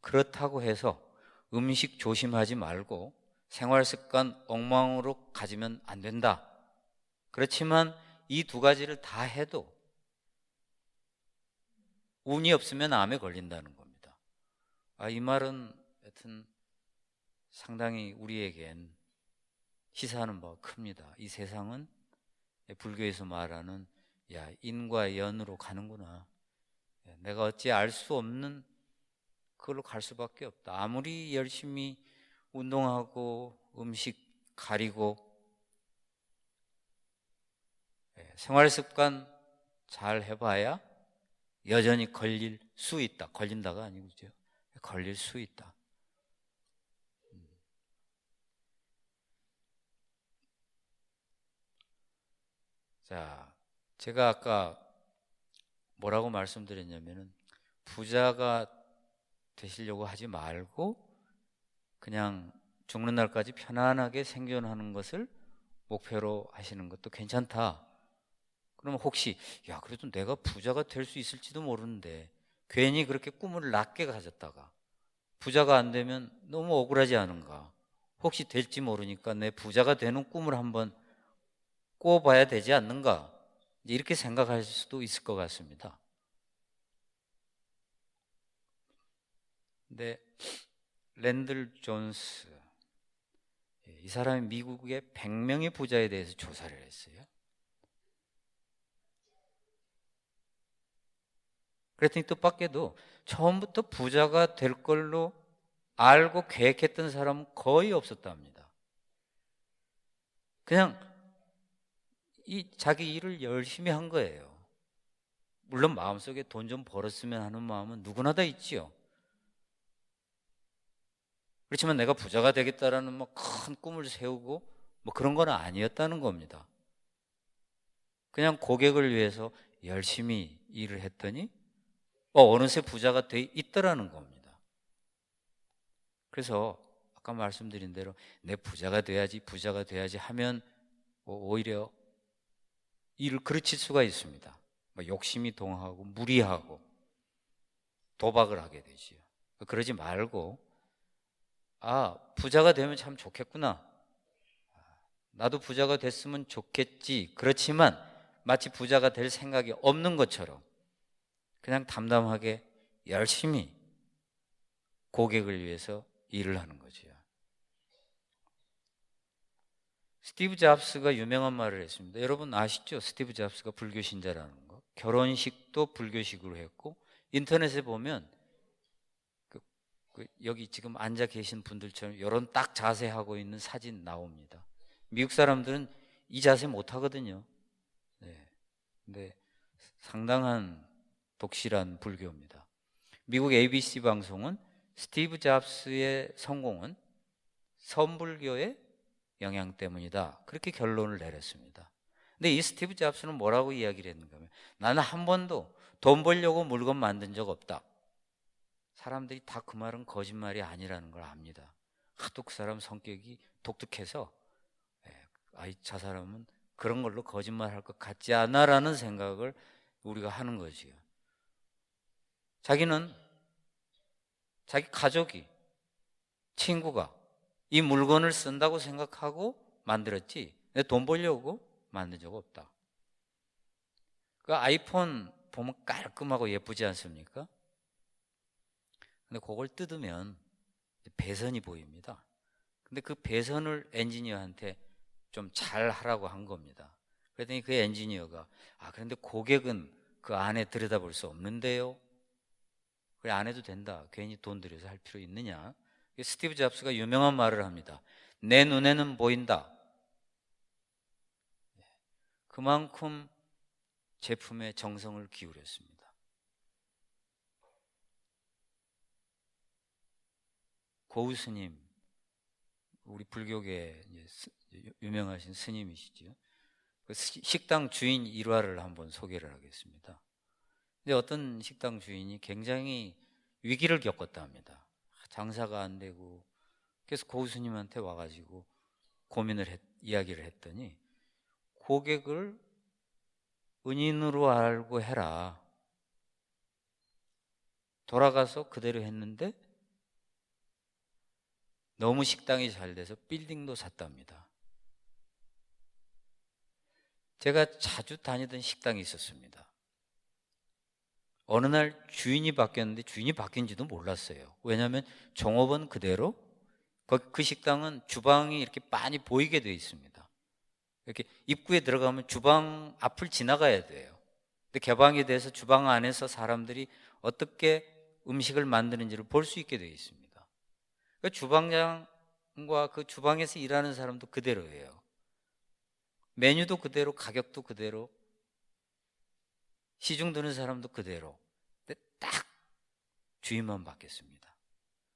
그렇다고 해서 음식 조심하지 말고 생활 습관 엉망으로 가지면 안 된다. 그렇지만 이 두 가지를 다 해도 운이 없으면 암에 걸린다는 겁니다. 이 말은 하여튼 상당히 우리에겐 시사하는 바가 큽니다. 이 세상은 불교에서 말하는 인과 연으로 가는구나. 내가 어찌 알 수 없는 그걸로 갈 수밖에 없다. 아무리 열심히 운동하고 음식 가리고 생활 습관 잘 해봐야 여전히 걸릴 수 있다. 걸린다가 아니고죠. 걸릴 수 있다. 자, 제가 아까 뭐라고 말씀드렸냐면은 부자가 되시려고 하지 말고 그냥 죽는 날까지 편안하게 생존하는 것을 목표로 하시는 것도 괜찮다. 그러면 혹시 그래도 내가 부자가 될 수 있을지도 모르는데 괜히 그렇게 꿈을 낮게 가졌다가 부자가 안 되면 너무 억울하지 않은가? 혹시 될지 모르니까 내 부자가 되는 꿈을 한번 꿔봐야 되지 않는가? 이렇게 생각할 수도 있을 것 같습니다. 근데 랜들 존스, 이 사람이 미국의 100명의 부자에 대해서 조사를 했어요. 그랬더니 뜻밖에도 처음부터 부자가 될 걸로 알고 계획했던 사람은 거의 없었답니다. 그냥 자기 일을 열심히 한 거예요. 물론 마음속에 돈 좀 벌었으면 하는 마음은 누구나 다 있지요. 그렇지만 내가 부자가 되겠다라는 큰 꿈을 세우고 그런 건 아니었다는 겁니다. 그냥 고객을 위해서 열심히 일을 했더니 어느새 부자가 돼 있더라는 겁니다. 그래서 아까 말씀드린 대로 내 부자가 돼야지 하면 오히려 일을 그르칠 수가 있습니다. 욕심이 동하고 무리하고 도박을 하게 되지요. 그러지 말고 부자가 되면 참 좋겠구나. 나도 부자가 됐으면 좋겠지. 그렇지만 마치 부자가 될 생각이 없는 것처럼 그냥 담담하게 열심히 고객을 위해서 일을 하는 거죠. 스티브 잡스가 유명한 말을 했습니다. 여러분 아시죠? 스티브 잡스가 불교 신자라는 거. 결혼식도 불교식으로 했고 인터넷에 보면 여기 지금 앉아 계신 분들처럼 이런 딱 자세하고 있는 사진 나옵니다. 미국 사람들은 이 자세 못 하거든요. 근데 상당한 독실한 불교입니다. 미국 ABC 방송은 스티브 잡스의 성공은 선불교의 영향 때문이다. 그렇게 결론을 내렸습니다. 근데 이 스티브 잡스는 뭐라고 이야기를 했는가 하면 나는 한 번도 돈 벌려고 물건 만든 적 없다. 사람들이 다 그 말은 거짓말이 아니라는 걸 압니다. 하도 그 사람 성격이 독특해서 저 사람은 그런 걸로 거짓말할 것 같지 않아라는 생각을 우리가 하는 거지요. 자기는 자기 가족이 친구가 이 물건을 쓴다고 생각하고 만들었지 내 돈 벌려고 만든 적 없다. 그 아이폰 보면 깔끔하고 예쁘지 않습니까? 근데 그걸 뜯으면 배선이 보입니다. 근데 그 배선을 엔지니어한테 좀 잘 하라고 한 겁니다. 그랬더니 그 엔지니어가 그런데 고객은 그 안에 들여다볼 수 없는데요. 그래 안 해도 된다. 괜히 돈 들여서 할 필요 있느냐. 스티브 잡스가 유명한 말을 합니다. 내 눈에는 보인다. 그만큼 제품에 정성을 기울였습니다. 고우 스님, 우리 불교계 유명하신 스님이시죠. 그 식당 주인 일화를 한번 소개를 하겠습니다. 근데 어떤 식당 주인이 굉장히 위기를 겪었다 합니다. 장사가 안 되고 그래서 고수님한테 와가지고 이야기를 했더니 고객을 은인으로 알고 해라. 돌아가서 그대로 했는데 너무 식당이 잘 돼서 빌딩도 샀답니다. 제가 자주 다니던 식당이 있었습니다. 어느 날 주인이 바뀌었는데 주인이 바뀐지도 몰랐어요. 왜냐하면 종업원 그대로 그 식당은 주방이 이렇게 많이 보이게 되어 있습니다. 이렇게 입구에 들어가면 주방 앞을 지나가야 돼요. 근데 개방이 돼서 주방 안에서 사람들이 어떻게 음식을 만드는지를 볼 수 있게 되어 있습니다. 그 주방장과 그 주방에서 일하는 사람도 그대로예요. 메뉴도 그대로, 가격도 그대로, 시중 드는 사람도 그대로. 근데 딱 주인만 바뀌었습니다.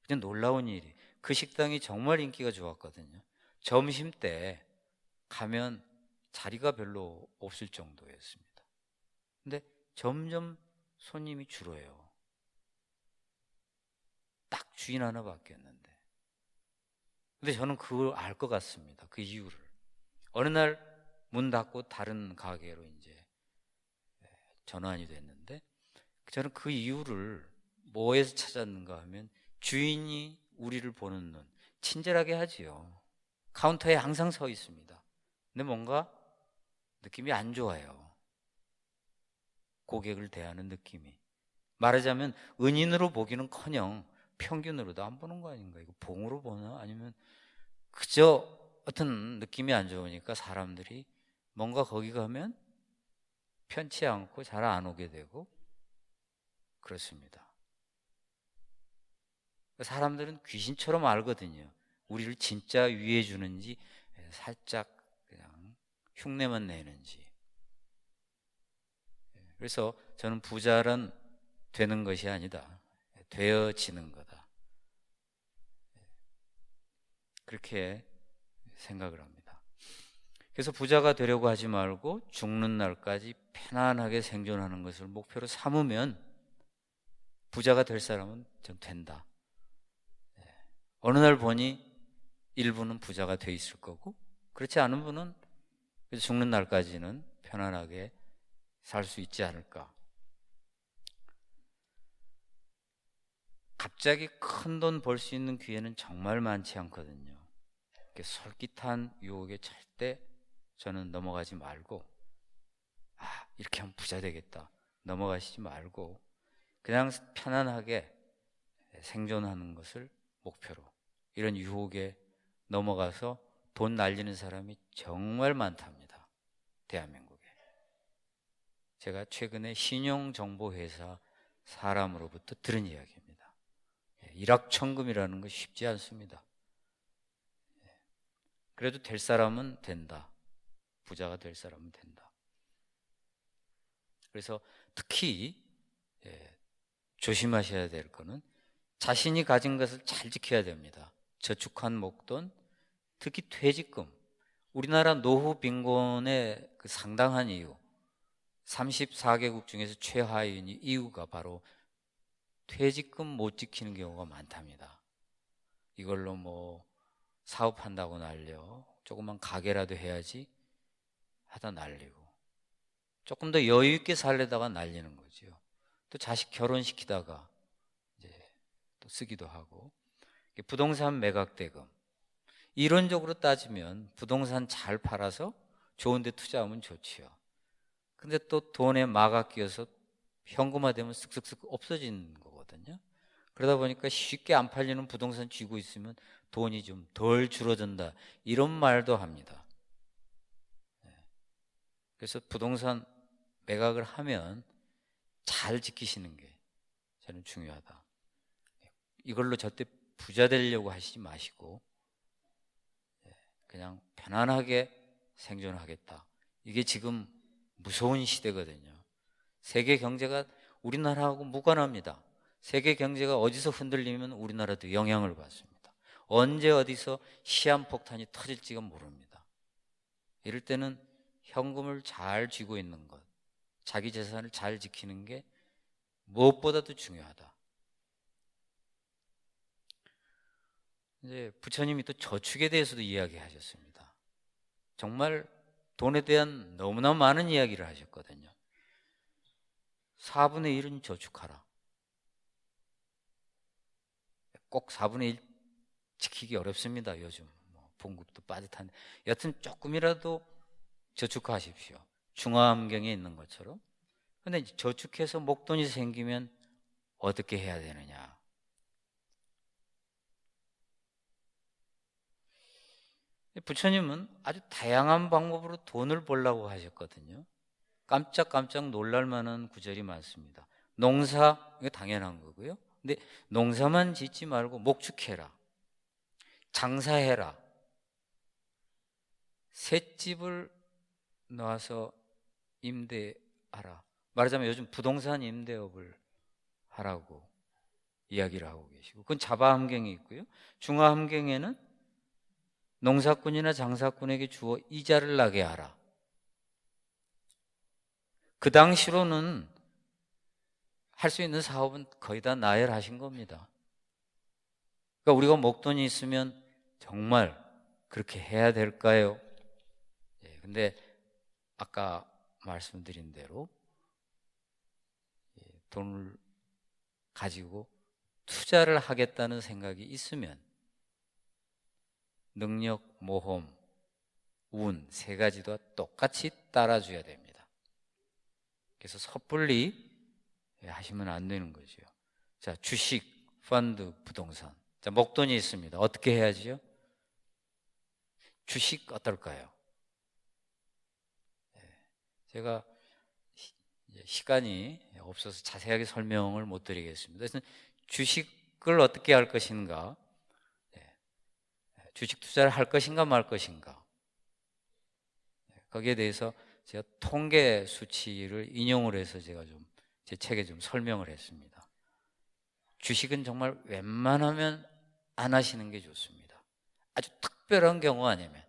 그냥 놀라운 일이, 그 식당이 정말 인기가 좋았거든요. 점심 때 가면 자리가 별로 없을 정도였습니다. 근데 점점 손님이 줄어요. 딱 주인 하나 바뀌었는데. 근데 저는 그걸 알 것 같습니다. 그 이유를. 어느 날 문 닫고 다른 가게로 이제 전환이 됐는데, 저는 그 이유를 뭐에서 찾았는가 하면 주인이 우리를 보는 눈, 친절하게 하지요. 카운터에 항상 서 있습니다. 근데 뭔가 느낌이 안 좋아요. 고객을 대하는 느낌이. 말하자면 은인으로 보기는커녕 평균으로도 안 보는 거 아닌가? 이거 봉으로 보나? 아니면 그저 어떤 느낌이 안 좋으니까 사람들이 뭔가 거기 가면 편치 않고 잘 안 오게 되고 그렇습니다. 사람들은 귀신처럼 알거든요. 우리를 진짜 위해 주는지 살짝 그냥 흉내만 내는지. 그래서 저는 부자란 되는 것이 아니다. 되어지는 거다. 그렇게 생각을 합니다. 그래서 부자가 되려고 하지 말고 죽는 날까지 편안하게 생존하는 것을 목표로 삼으면 부자가 될 사람은 좀 된다. 어느 날 보니 일부는 부자가 돼 있을 거고, 그렇지 않은 분은 죽는 날까지는 편안하게 살 수 있지 않을까. 갑자기 큰 돈 벌 수 있는 기회는 정말 많지 않거든요. 솔깃한 유혹에 절대 저는 넘어가지 말고, 이렇게 하면 부자 되겠다, 넘어가시지 말고 그냥 편안하게 생존하는 것을 목표로, 이런 유혹에 넘어가서 돈 날리는 사람이 정말 많답니다. 대한민국에. 제가 최근에 신용정보회사 사람으로부터 들은 이야기입니다. 일확천금이라는 거 쉽지 않습니다. 그래도 될 사람은 된다. 부자가 될 사람은 된다. 그래서 특히 조심하셔야 될 거는 자신이 가진 것을 잘 지켜야 됩니다. 저축한 목돈, 특히 퇴직금. 우리나라 노후 빈곤의 그 상당한 이유, 34개국 중에서 최하위인 이유가 바로 퇴직금 못 지키는 경우가 많답니다. 이걸로 뭐 사업한다고 날려, 조그만 가게라도 해야지 하다 날리고, 조금 더 여유 있게 살려다가 날리는 거죠. 또 자식 결혼시키다가 이제 또 쓰기도 하고. 부동산 매각대금, 이론적으로 따지면 부동산 잘 팔아서 좋은 데 투자하면 좋지요. 근데 또 돈에 마가 끼어서 현금화되면 쓱쓱쓱 없어지는 거거든요. 그러다 보니까 쉽게 안 팔리는 부동산 쥐고 있으면 돈이 좀 덜 줄어든다, 이런 말도 합니다. 그래서 부동산 매각을 하면 잘 지키시는 게 저는 중요하다. 이걸로 절대 부자 되려고 하시지 마시고 그냥 편안하게 생존하겠다. 이게 지금 무서운 시대거든요. 세계 경제가 우리나라하고 무관합니다. 세계 경제가 어디서 흔들리면 우리나라도 영향을 받습니다. 언제 어디서 시한폭탄이 터질지가 모릅니다. 이럴 때는 현금을 잘 쥐고 있는 것, 자기 재산을 잘 지키는 게 무엇보다도 중요하다. 이제 부처님이 또 저축에 대해서도 이야기하셨습니다. 정말 돈에 대한 너무나 많은 이야기를 하셨거든요. 4분의 1은 저축하라. 꼭 4분의 1 지키기 어렵습니다. 요즘 봉급도 빠듯한데, 여튼 조금이라도 저축하십시오. 중화암경에 있는 것처럼. 근데 저축해서 목돈이 생기면 어떻게 해야 되느냐? 부처님은 아주 다양한 방법으로 돈을 벌라고 하셨거든요. 깜짝깜짝 놀랄 만한 구절이 많습니다. 농사, 이거 당연한 거고요. 근데 농사만 짓지 말고 목축해라. 장사해라. 셋집을 놔서 임대하라. 말하자면 요즘 부동산 임대업을 하라고 이야기를 하고 계시고, 그건 자바함경이 있고요. 중화함경에는 농사꾼이나 장사꾼에게 주어 이자를 나게 하라. 그 당시로는 할 수 있는 사업은 거의 다 나열하신 겁니다. 그러니까 우리가 목돈이 있으면 정말 그렇게 해야 될까요? 근데 아까 말씀드린 대로 돈을 가지고 투자를 하겠다는 생각이 있으면 능력, 모험, 운 세 가지도 똑같이 따라줘야 됩니다. 그래서 섣불리 하시면 안 되는 거죠. 자, 주식, 펀드, 부동산. 자, 목돈이 있습니다. 어떻게 해야지요? 주식 어떨까요? 제가 시간이 없어서 자세하게 설명을 못 드리겠습니다. 그래서 주식을 어떻게 할 것인가, 주식 투자를 할 것인가 말 것인가, 거기에 대해서 제가 통계 수치를 인용을 해서 제가 좀 제 책에 좀 설명을 했습니다. 주식은 정말 웬만하면 안 하시는 게 좋습니다. 아주 특별한 경우 아니면,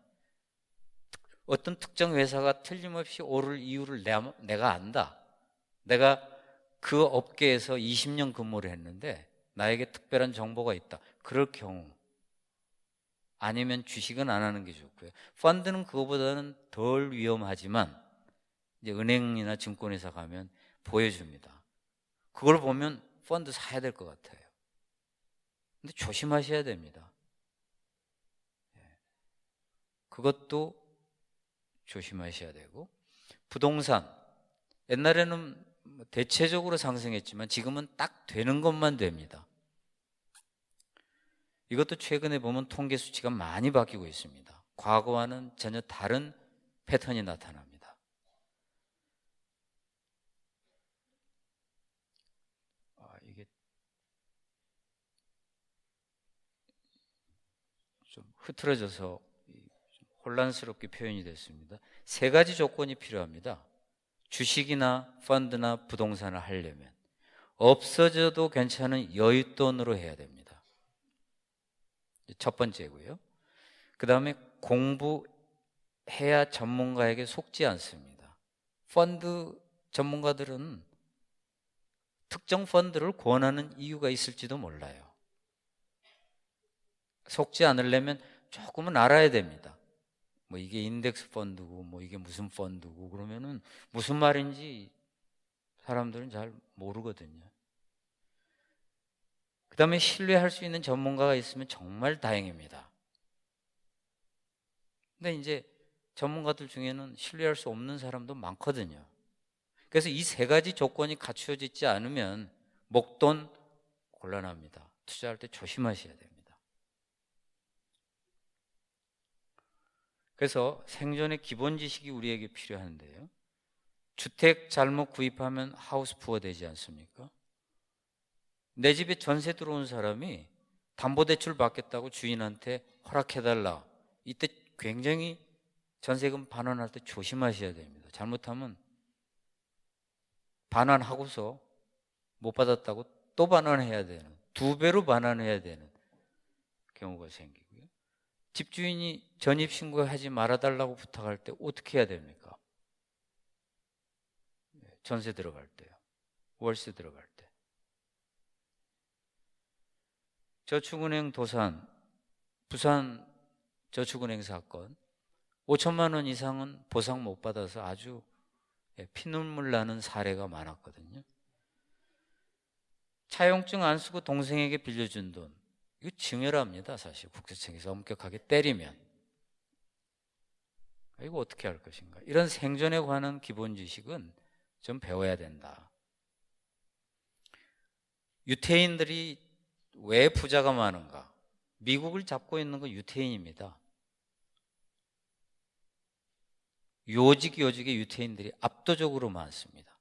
어떤 특정 회사가 틀림없이 오를 이유를 내가 안다. 내가 그 업계에서 20년 근무를 했는데 나에게 특별한 정보가 있다. 그럴 경우 아니면 주식은 안 하는 게 좋고요. 펀드는 그거보다는 덜 위험하지만 이제 은행이나 증권회사 가면 보여줍니다. 그걸 보면 펀드 사야 될 것 같아요. 근데 조심하셔야 됩니다. 그것도 조심하셔야 되고, 부동산 옛날에는 대체적으로 상승했지만 지금은 딱 되는 것만 됩니다. 이것도 최근에 보면 통계 수치가 많이 바뀌고 있습니다. 과거와는 전혀 다른 패턴이 나타납니다. 이게 좀 흐트러져서 혼란스럽게 표현이 됐습니다. 세 가지 조건이 필요합니다. 주식이나 펀드나 부동산을 하려면 없어져도 괜찮은 여윳돈으로 해야 됩니다. 첫 번째고요. 그 다음에 공부해야 전문가에게 속지 않습니다. 펀드 전문가들은 특정 펀드를 권하는 이유가 있을지도 몰라요. 속지 않으려면 조금은 알아야 됩니다. 뭐 이게 인덱스 펀드고 뭐 이게 무슨 펀드고 그러면은 무슨 말인지 사람들은 잘 모르거든요. 그 다음에 신뢰할 수 있는 전문가가 있으면 정말 다행입니다. 근데 이제 전문가들 중에는 신뢰할 수 없는 사람도 많거든요. 그래서 이 세 가지 조건이 갖추어지지 않으면 목돈 곤란합니다. 투자할 때 조심하셔야 됩니다. 그래서 생존의 기본 지식이 우리에게 필요한데요. 주택 잘못 구입하면 하우스 푸어 되지 않습니까? 내 집에 전세 들어온 사람이 담보대출 받겠다고 주인한테 허락해달라. 이때 굉장히 전세금 반환할 때 조심하셔야 됩니다. 잘못하면 반환하고서 못 받았다고 또 반환해야 되는, 두 배로 반환해야 되는 경우가 생기고요. 집주인이 전입신고하지 말아달라고 부탁할 때 어떻게 해야 됩니까? 전세 들어갈 때요. 월세 들어갈 때. 저축은행 도산, 부산 저축은행 사건 5천만 원 이상은 보상 못 받아서 아주 피눈물 나는 사례가 많았거든요. 차용증 안 쓰고 동생에게 빌려준 돈, 이거 징역합니다. 사실 국세청에서 엄격하게 때리면. 이거 어떻게 할 것인가. 이런 생존에 관한 기본 지식은 좀 배워야 된다. 유태인들이 왜 부자가 많은가? 미국을 잡고 있는 건 유태인입니다. 요직의 유태인들이 압도적으로 많습니다.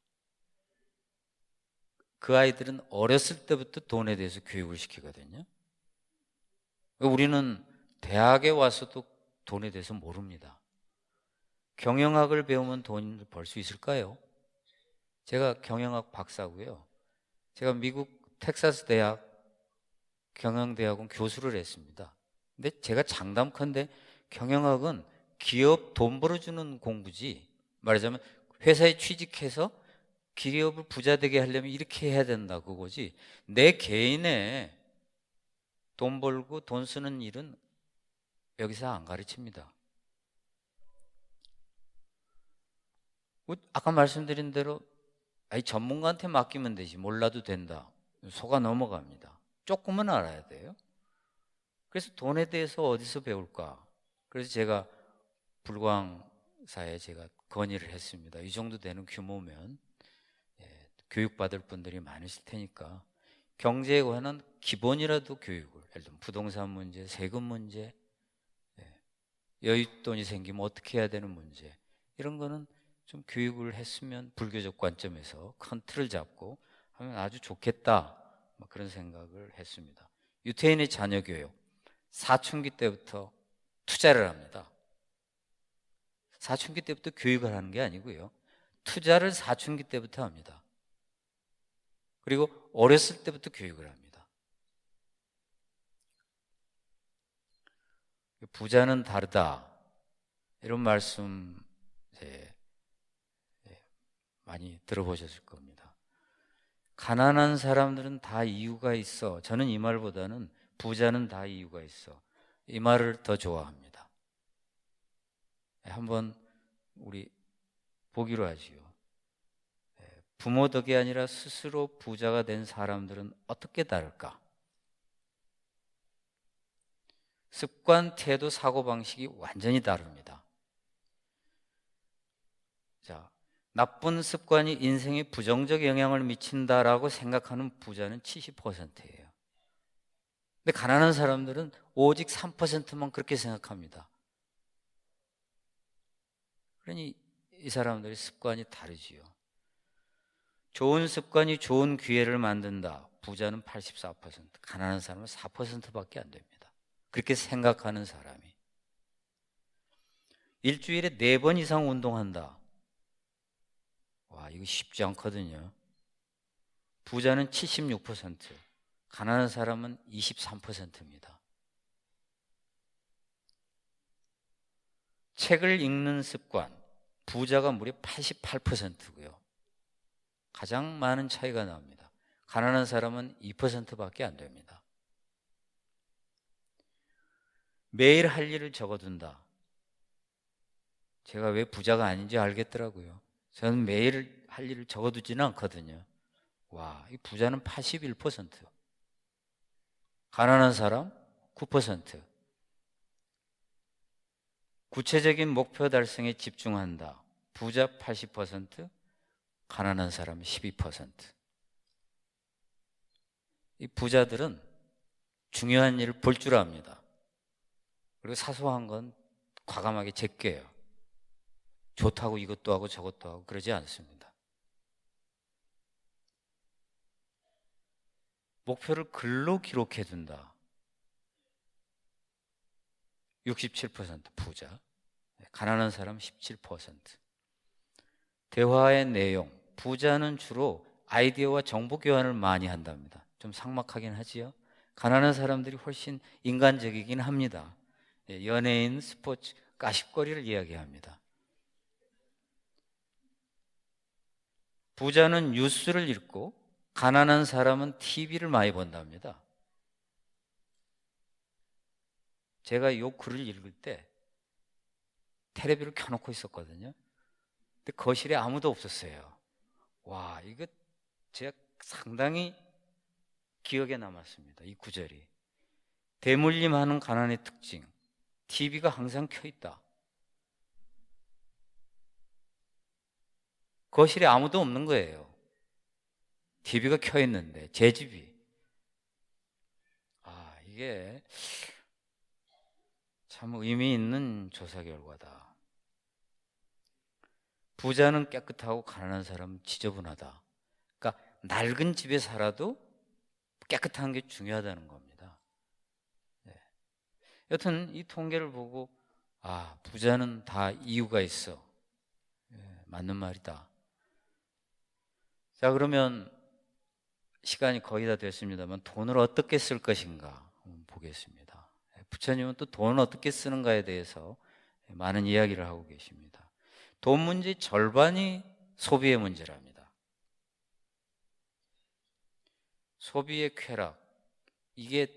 그 아이들은 어렸을 때부터 돈에 대해서 교육을 시키거든요. 우리는 대학에 와서도 돈에 대해서 모릅니다. 경영학을 배우면 돈을 벌 수 있을까요? 제가 경영학 박사고요. 제가 미국 텍사스 대학 경영대학원 교수를 했습니다. 근데 제가 장담컨대 경영학은 기업 돈 벌어주는 공부지, 말하자면 회사에 취직해서 기업을 부자 되게 하려면 이렇게 해야 된다 그거지, 내 개인의 돈 벌고 돈 쓰는 일은 여기서 안 가르칩니다. 아까 말씀드린 대로 전문가한테 맡기면 되지, 몰라도 된다, 속아 넘어갑니다. 조금은 알아야 돼요. 그래서 돈에 대해서 어디서 배울까? 그래서 제가 불광사에 제가 건의를 했습니다. 이 정도 되는 규모면 교육받을 분들이 많으실 테니까 경제에 관한 기본이라도 교육을, 예를 들면 부동산 문제, 세금 문제, 여윳돈이 생기면 어떻게 해야 되는 문제, 이런 거는 좀 교육을 했으면 불교적 관점에서 큰 틀을 잡고 하면 아주 좋겠다, 그런 생각을 했습니다. 유태인의 자녀 교육, 사춘기 때부터 투자를 합니다. 사춘기 때부터 교육을 하는 게 아니고요, 투자를 사춘기 때부터 합니다. 그리고 어렸을 때부터 교육을 합니다. 부자는 다르다, 이런 말씀 많이 들어보셨을 겁니다. 가난한 사람들은 다 이유가 있어. 저는 이 말보다는 부자는 다 이유가 있어, 이 말을 더 좋아합니다. 한번 우리 보기로 하지요. 부모 덕이 아니라 스스로 부자가 된 사람들은 어떻게 다를까? 습관, 태도, 사고방식이 완전히 다릅니다. 자, 나쁜 습관이 인생에 부정적 영향을 미친다라고 생각하는 부자는 70%예요. 근데 가난한 사람들은 오직 3%만 그렇게 생각합니다. 그러니 이 사람들의 습관이 다르지요. 좋은 습관이 좋은 기회를 만든다. 부자는 84%, 가난한 사람은 4%밖에 안 됩니다. 그렇게 생각하는 사람이. 일주일에 4번 이상 운동한다. 와, 이거 쉽지 않거든요. 부자는 76%, 가난한 사람은 23%입니다. 책을 읽는 습관, 부자가 무려 88%고요. 가장 많은 차이가 납니다. 가난한 사람은 2%밖에 안 됩니다. 매일 할 일을 적어둔다. 제가 왜 부자가 아닌지 알겠더라고요. 저는 매일 할 일을 적어두지는 않거든요. 와, 이 부자는 81%, 가난한 사람 9%. 구체적인 목표 달성에 집중한다. 부자 80%, 가난한 사람 12%. 이 부자들은 중요한 일을 볼 줄 압니다. 그리고 사소한 건 과감하게 제껴요. 좋다고 이것도 하고 저것도 하고 그러지 않습니다. 목표를 글로 기록해 둔다. 67% 부자, 가난한 사람 17%. 대화의 내용, 부자는 주로 아이디어와 정보 교환을 많이 한답니다. 좀 삭막하긴 하지요. 가난한 사람들이 훨씬 인간적이긴 합니다. 연예인, 스포츠, 가십거리를 이야기합니다. 부자는 뉴스를 읽고 가난한 사람은 TV를 많이 본답니다. 제가 이 글을 읽을 때 테레비를 켜놓고 있었거든요. 근데 거실에 아무도 없었어요. 와, 이거 제가 상당히 기억에 남았습니다. 이 구절이. 대물림하는 가난의 특징. TV가 항상 켜 있다. 거실에 아무도 없는 거예요. TV가 켜 있는데, 제 집이. 아, 이게 참 의미 있는 조사 결과다. 부자는 깨끗하고 가난한 사람은 지저분하다. 그러니까 낡은 집에 살아도 깨끗한 게 중요하다는 겁니다. 네. 여튼 이 통계를 보고 아, 부자는 다 이유가 있어. 맞는 말이다. 자, 그러면 시간이 거의 다 됐습니다만 돈을 어떻게 쓸 것인가 보겠습니다. 부처님은 또 돈을 어떻게 쓰는가에 대해서 많은 이야기를 하고 계십니다. 돈 문제 절반이 소비의 문제랍니다. 소비의 쾌락, 이게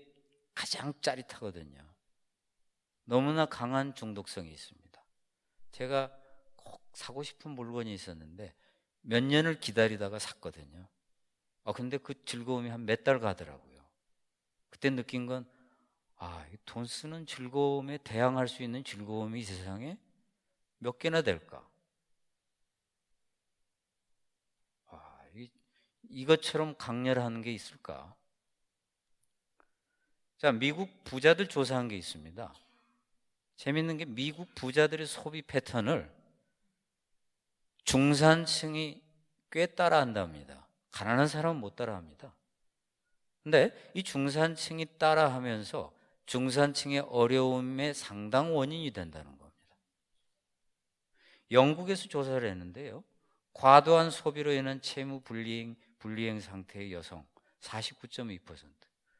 가장 짜릿하거든요. 너무나 강한 중독성이 있습니다. 제가 꼭 사고 싶은 물건이 있었는데 몇 년을 기다리다가 샀거든요. 근데 그 즐거움이 한 몇 달 가더라고요. 그때 느낀 건 돈 쓰는 즐거움에 대항할 수 있는 즐거움이 이 세상에 몇 개나 될까? 이것처럼 강렬한 게 있을까? 자, 미국 부자들 조사한 게 있습니다. 재밌는 게 미국 부자들의 소비 패턴을 중산층이 꽤 따라한답니다. 가난한 사람은 못 따라합니다. 근데 이 중산층이 따라하면서 중산층의 어려움의 상당 원인이 된다는 겁니다. 영국에서 조사를 했는데요. 과도한 소비로 인한 채무 불이행 상태의 여성 49.2%.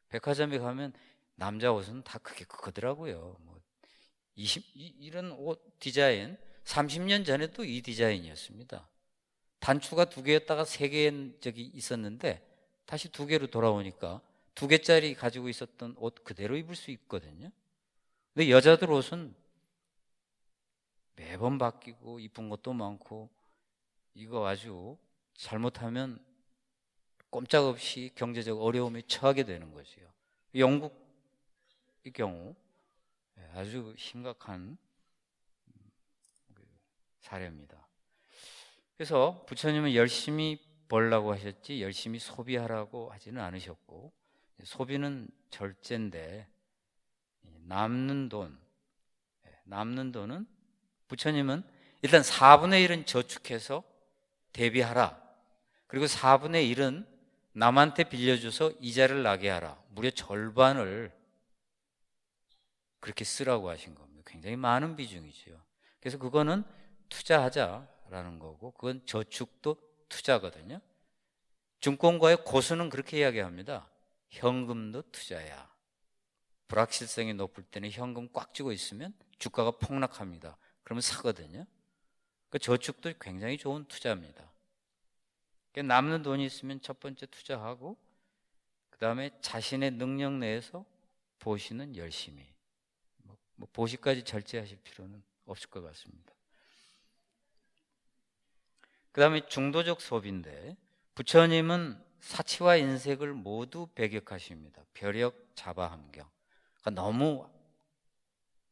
백화점에 가면 남자 옷은 다 크더라고요. 이런 옷 디자인 30년 전에도 이 디자인이었습니다. 단추가 2개였다가 3개인 적이 있었는데 다시 2개로 돌아오니까 2개짜리 가지고 있었던 옷 그대로 입을 수 있거든요. 근데 여자들 옷은 매번 바뀌고 이쁜 것도 많고 이거 아주 잘못하면 꼼짝없이 경제적 어려움에 처하게 되는 거죠. 영국의 경우 아주 심각한 사례입니다. 그래서 부처님은 열심히 벌라고 하셨지 열심히 소비하라고 하지는 않으셨고, 소비는 절제인데 남는 돈은 부처님은 일단 4분의 1은 저축해서 대비하라. 그리고 4분의 1은 남한테 빌려줘서 이자를 나게 하라. 무려 절반을 그렇게 쓰라고 하신 겁니다. 굉장히 많은 비중이죠. 그래서 그거는 투자하자라는 거고, 그건 저축도 투자거든요. 증권가의 고수는 그렇게 이야기합니다. 현금도 투자야. 불확실성이 높을 때는 현금 꽉 쥐고 있으면 주가가 폭락합니다. 그러면 사거든요. 그 저축도 굉장히 좋은 투자입니다. 남는 돈이 있으면 첫 번째 투자하고, 그 다음에 자신의 능력 내에서 보시는 열심히. 보시까지 절제하실 필요는 없을 것 같습니다. 그 다음에 중도적 소비인데, 부처님은 사치와 인색을 모두 배격하십니다. 벼력, 자바, 함경. 그러니까 너무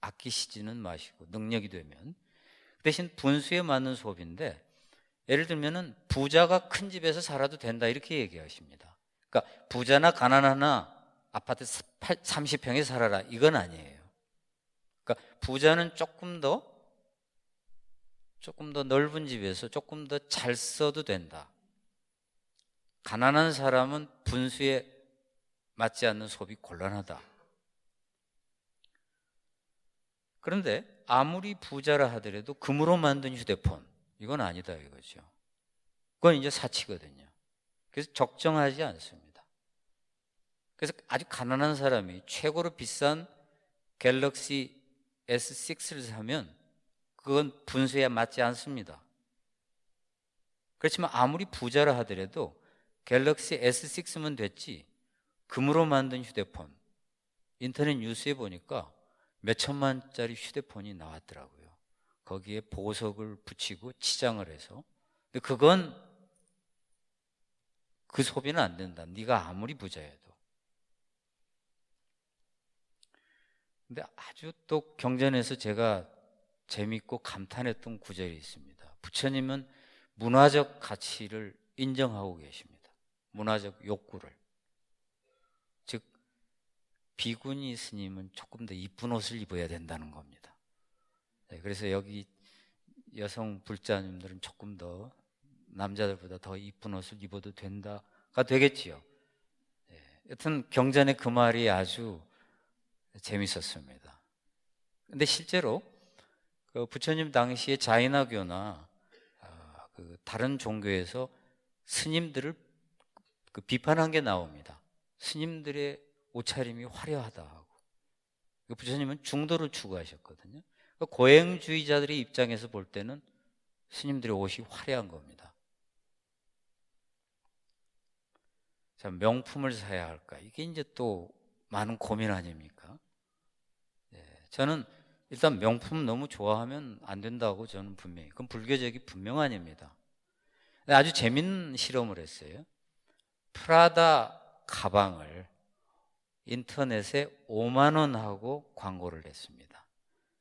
아끼시지는 마시고 능력이 되면. 그 대신 분수에 맞는 소비인데, 예를 들면은 부자가 큰 집에서 살아도 된다 이렇게 얘기하십니다. 그러니까 부자나 가난하나 아파트 30평에 살아라 이건 아니에요. 그러니까 부자는 조금 더 넓은 집에서 조금 더 잘 써도 된다. 가난한 사람은 분수에 맞지 않는 소비 곤란하다. 그런데 아무리 부자라 하더라도 금으로 만든 휴대폰 이건 아니다 이거죠. 그건 이제 사치거든요. 그래서 적정하지 않습니다. 그래서 아주 가난한 사람이 최고로 비싼 갤럭시 S6를 사면 그건 분수에 맞지 않습니다. 그렇지만 아무리 부자라 하더라도 갤럭시 S6면 됐지 금으로 만든 휴대폰, 인터넷 뉴스에 보니까 몇 천만짜리 휴대폰이 나왔더라고요. 거기에 보석을 붙이고 치장을 해서. 근데 그건 그 소비는 안 된다. 네가 아무리 부자여도. 근데 아주 또 경전에서 제가 재밌고 감탄했던 구절이 있습니다. 부처님은 문화적 가치를 인정하고 계십니다. 문화적 욕구를. 즉 비구니 스님은 조금 더 이쁜 옷을 입어야 된다는 겁니다. 네, 그래서 여기 여성 불자님들은 조금 더 남자들보다 더 이쁜 옷을 입어도 된다가 되겠지요. 네, 여튼 경전의 그 말이 아주 재밌었습니다. 근데 실제로 그 부처님 당시에 자이나교나 그 다른 종교에서 스님들을 그 비판한 게 나옵니다. 스님들의 옷차림이 화려하다 하고. 부처님은 중도를 추구하셨거든요. 그러니까 고행주의자들의 입장에서 볼 때는 스님들의 옷이 화려한 겁니다. 자, 명품을 사야 할까? 이게 이제 또 많은 고민 아닙니까? 네, 저는 일단 명품 너무 좋아하면 안 된다고 저는 분명히. 그건 불교적이 분명 아닙니다. 아주 재밌는 실험을 했어요. 프라다 가방을 인터넷에 5만 원 하고 광고를 했습니다.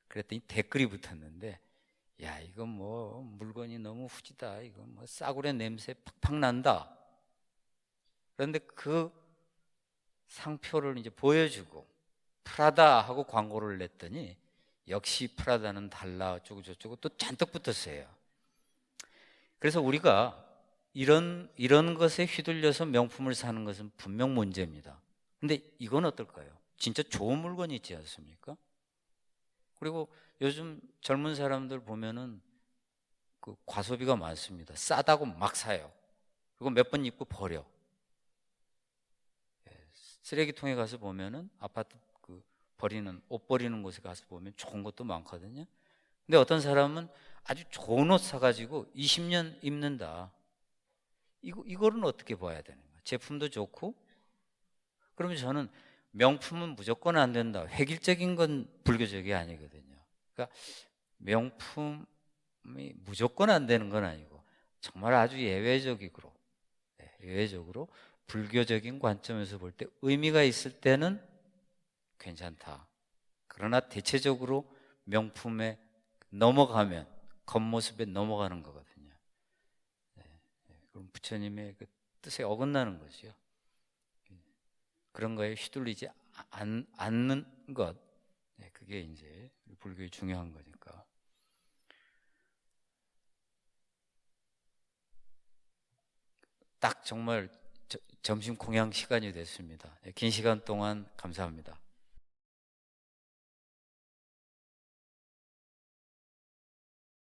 그랬더니 댓글이 붙었는데, 야, 이건 뭐 물건이 너무 후지다. 이건 뭐 싸구려 냄새 팍팍 난다. 그런데 그 상표를 이제 보여주고 프라다 하고 광고를 냈더니 역시 프라다는 달라 어쩌고 저쩌고 또 잔뜩 붙었어요. 그래서 우리가 이런 것에 휘둘려서 명품을 사는 것은 분명 문제입니다. 근데 이건 어떨까요? 진짜 좋은 물건이 있지 않습니까? 그리고 요즘 젊은 사람들 보면은 그 과소비가 많습니다. 싸다고 막 사요. 그리고 몇 번 입고 버려. 쓰레기통에 가서 보면은 아파트 그 버리는 옷 버리는 곳에 가서 보면 좋은 것도 많거든요. 근데 어떤 사람은 아주 좋은 옷 사가지고 20년 입는다. 이거는 어떻게 봐야 되는 거야? 제품도 좋고. 그러면 저는 명품은 무조건 안 된다. 획일적인 건 불교적이 아니거든요. 그러니까 명품이 무조건 안 되는 건 아니고 정말 아주 예외적으로 예외적으로 불교적인 관점에서 볼 때 의미가 있을 때는 괜찮다. 그러나 대체적으로 명품에 넘어가면 겉모습에 넘어가는 거거든요. 그럼 부처님의 그 뜻에 어긋나는 거죠. 그런 거에 휘둘리지 않는 것, 그게 이제 불교의 중요한 거니까. 딱 정말 점심 공양 시간이 됐습니다. 긴 시간 동안 감사합니다.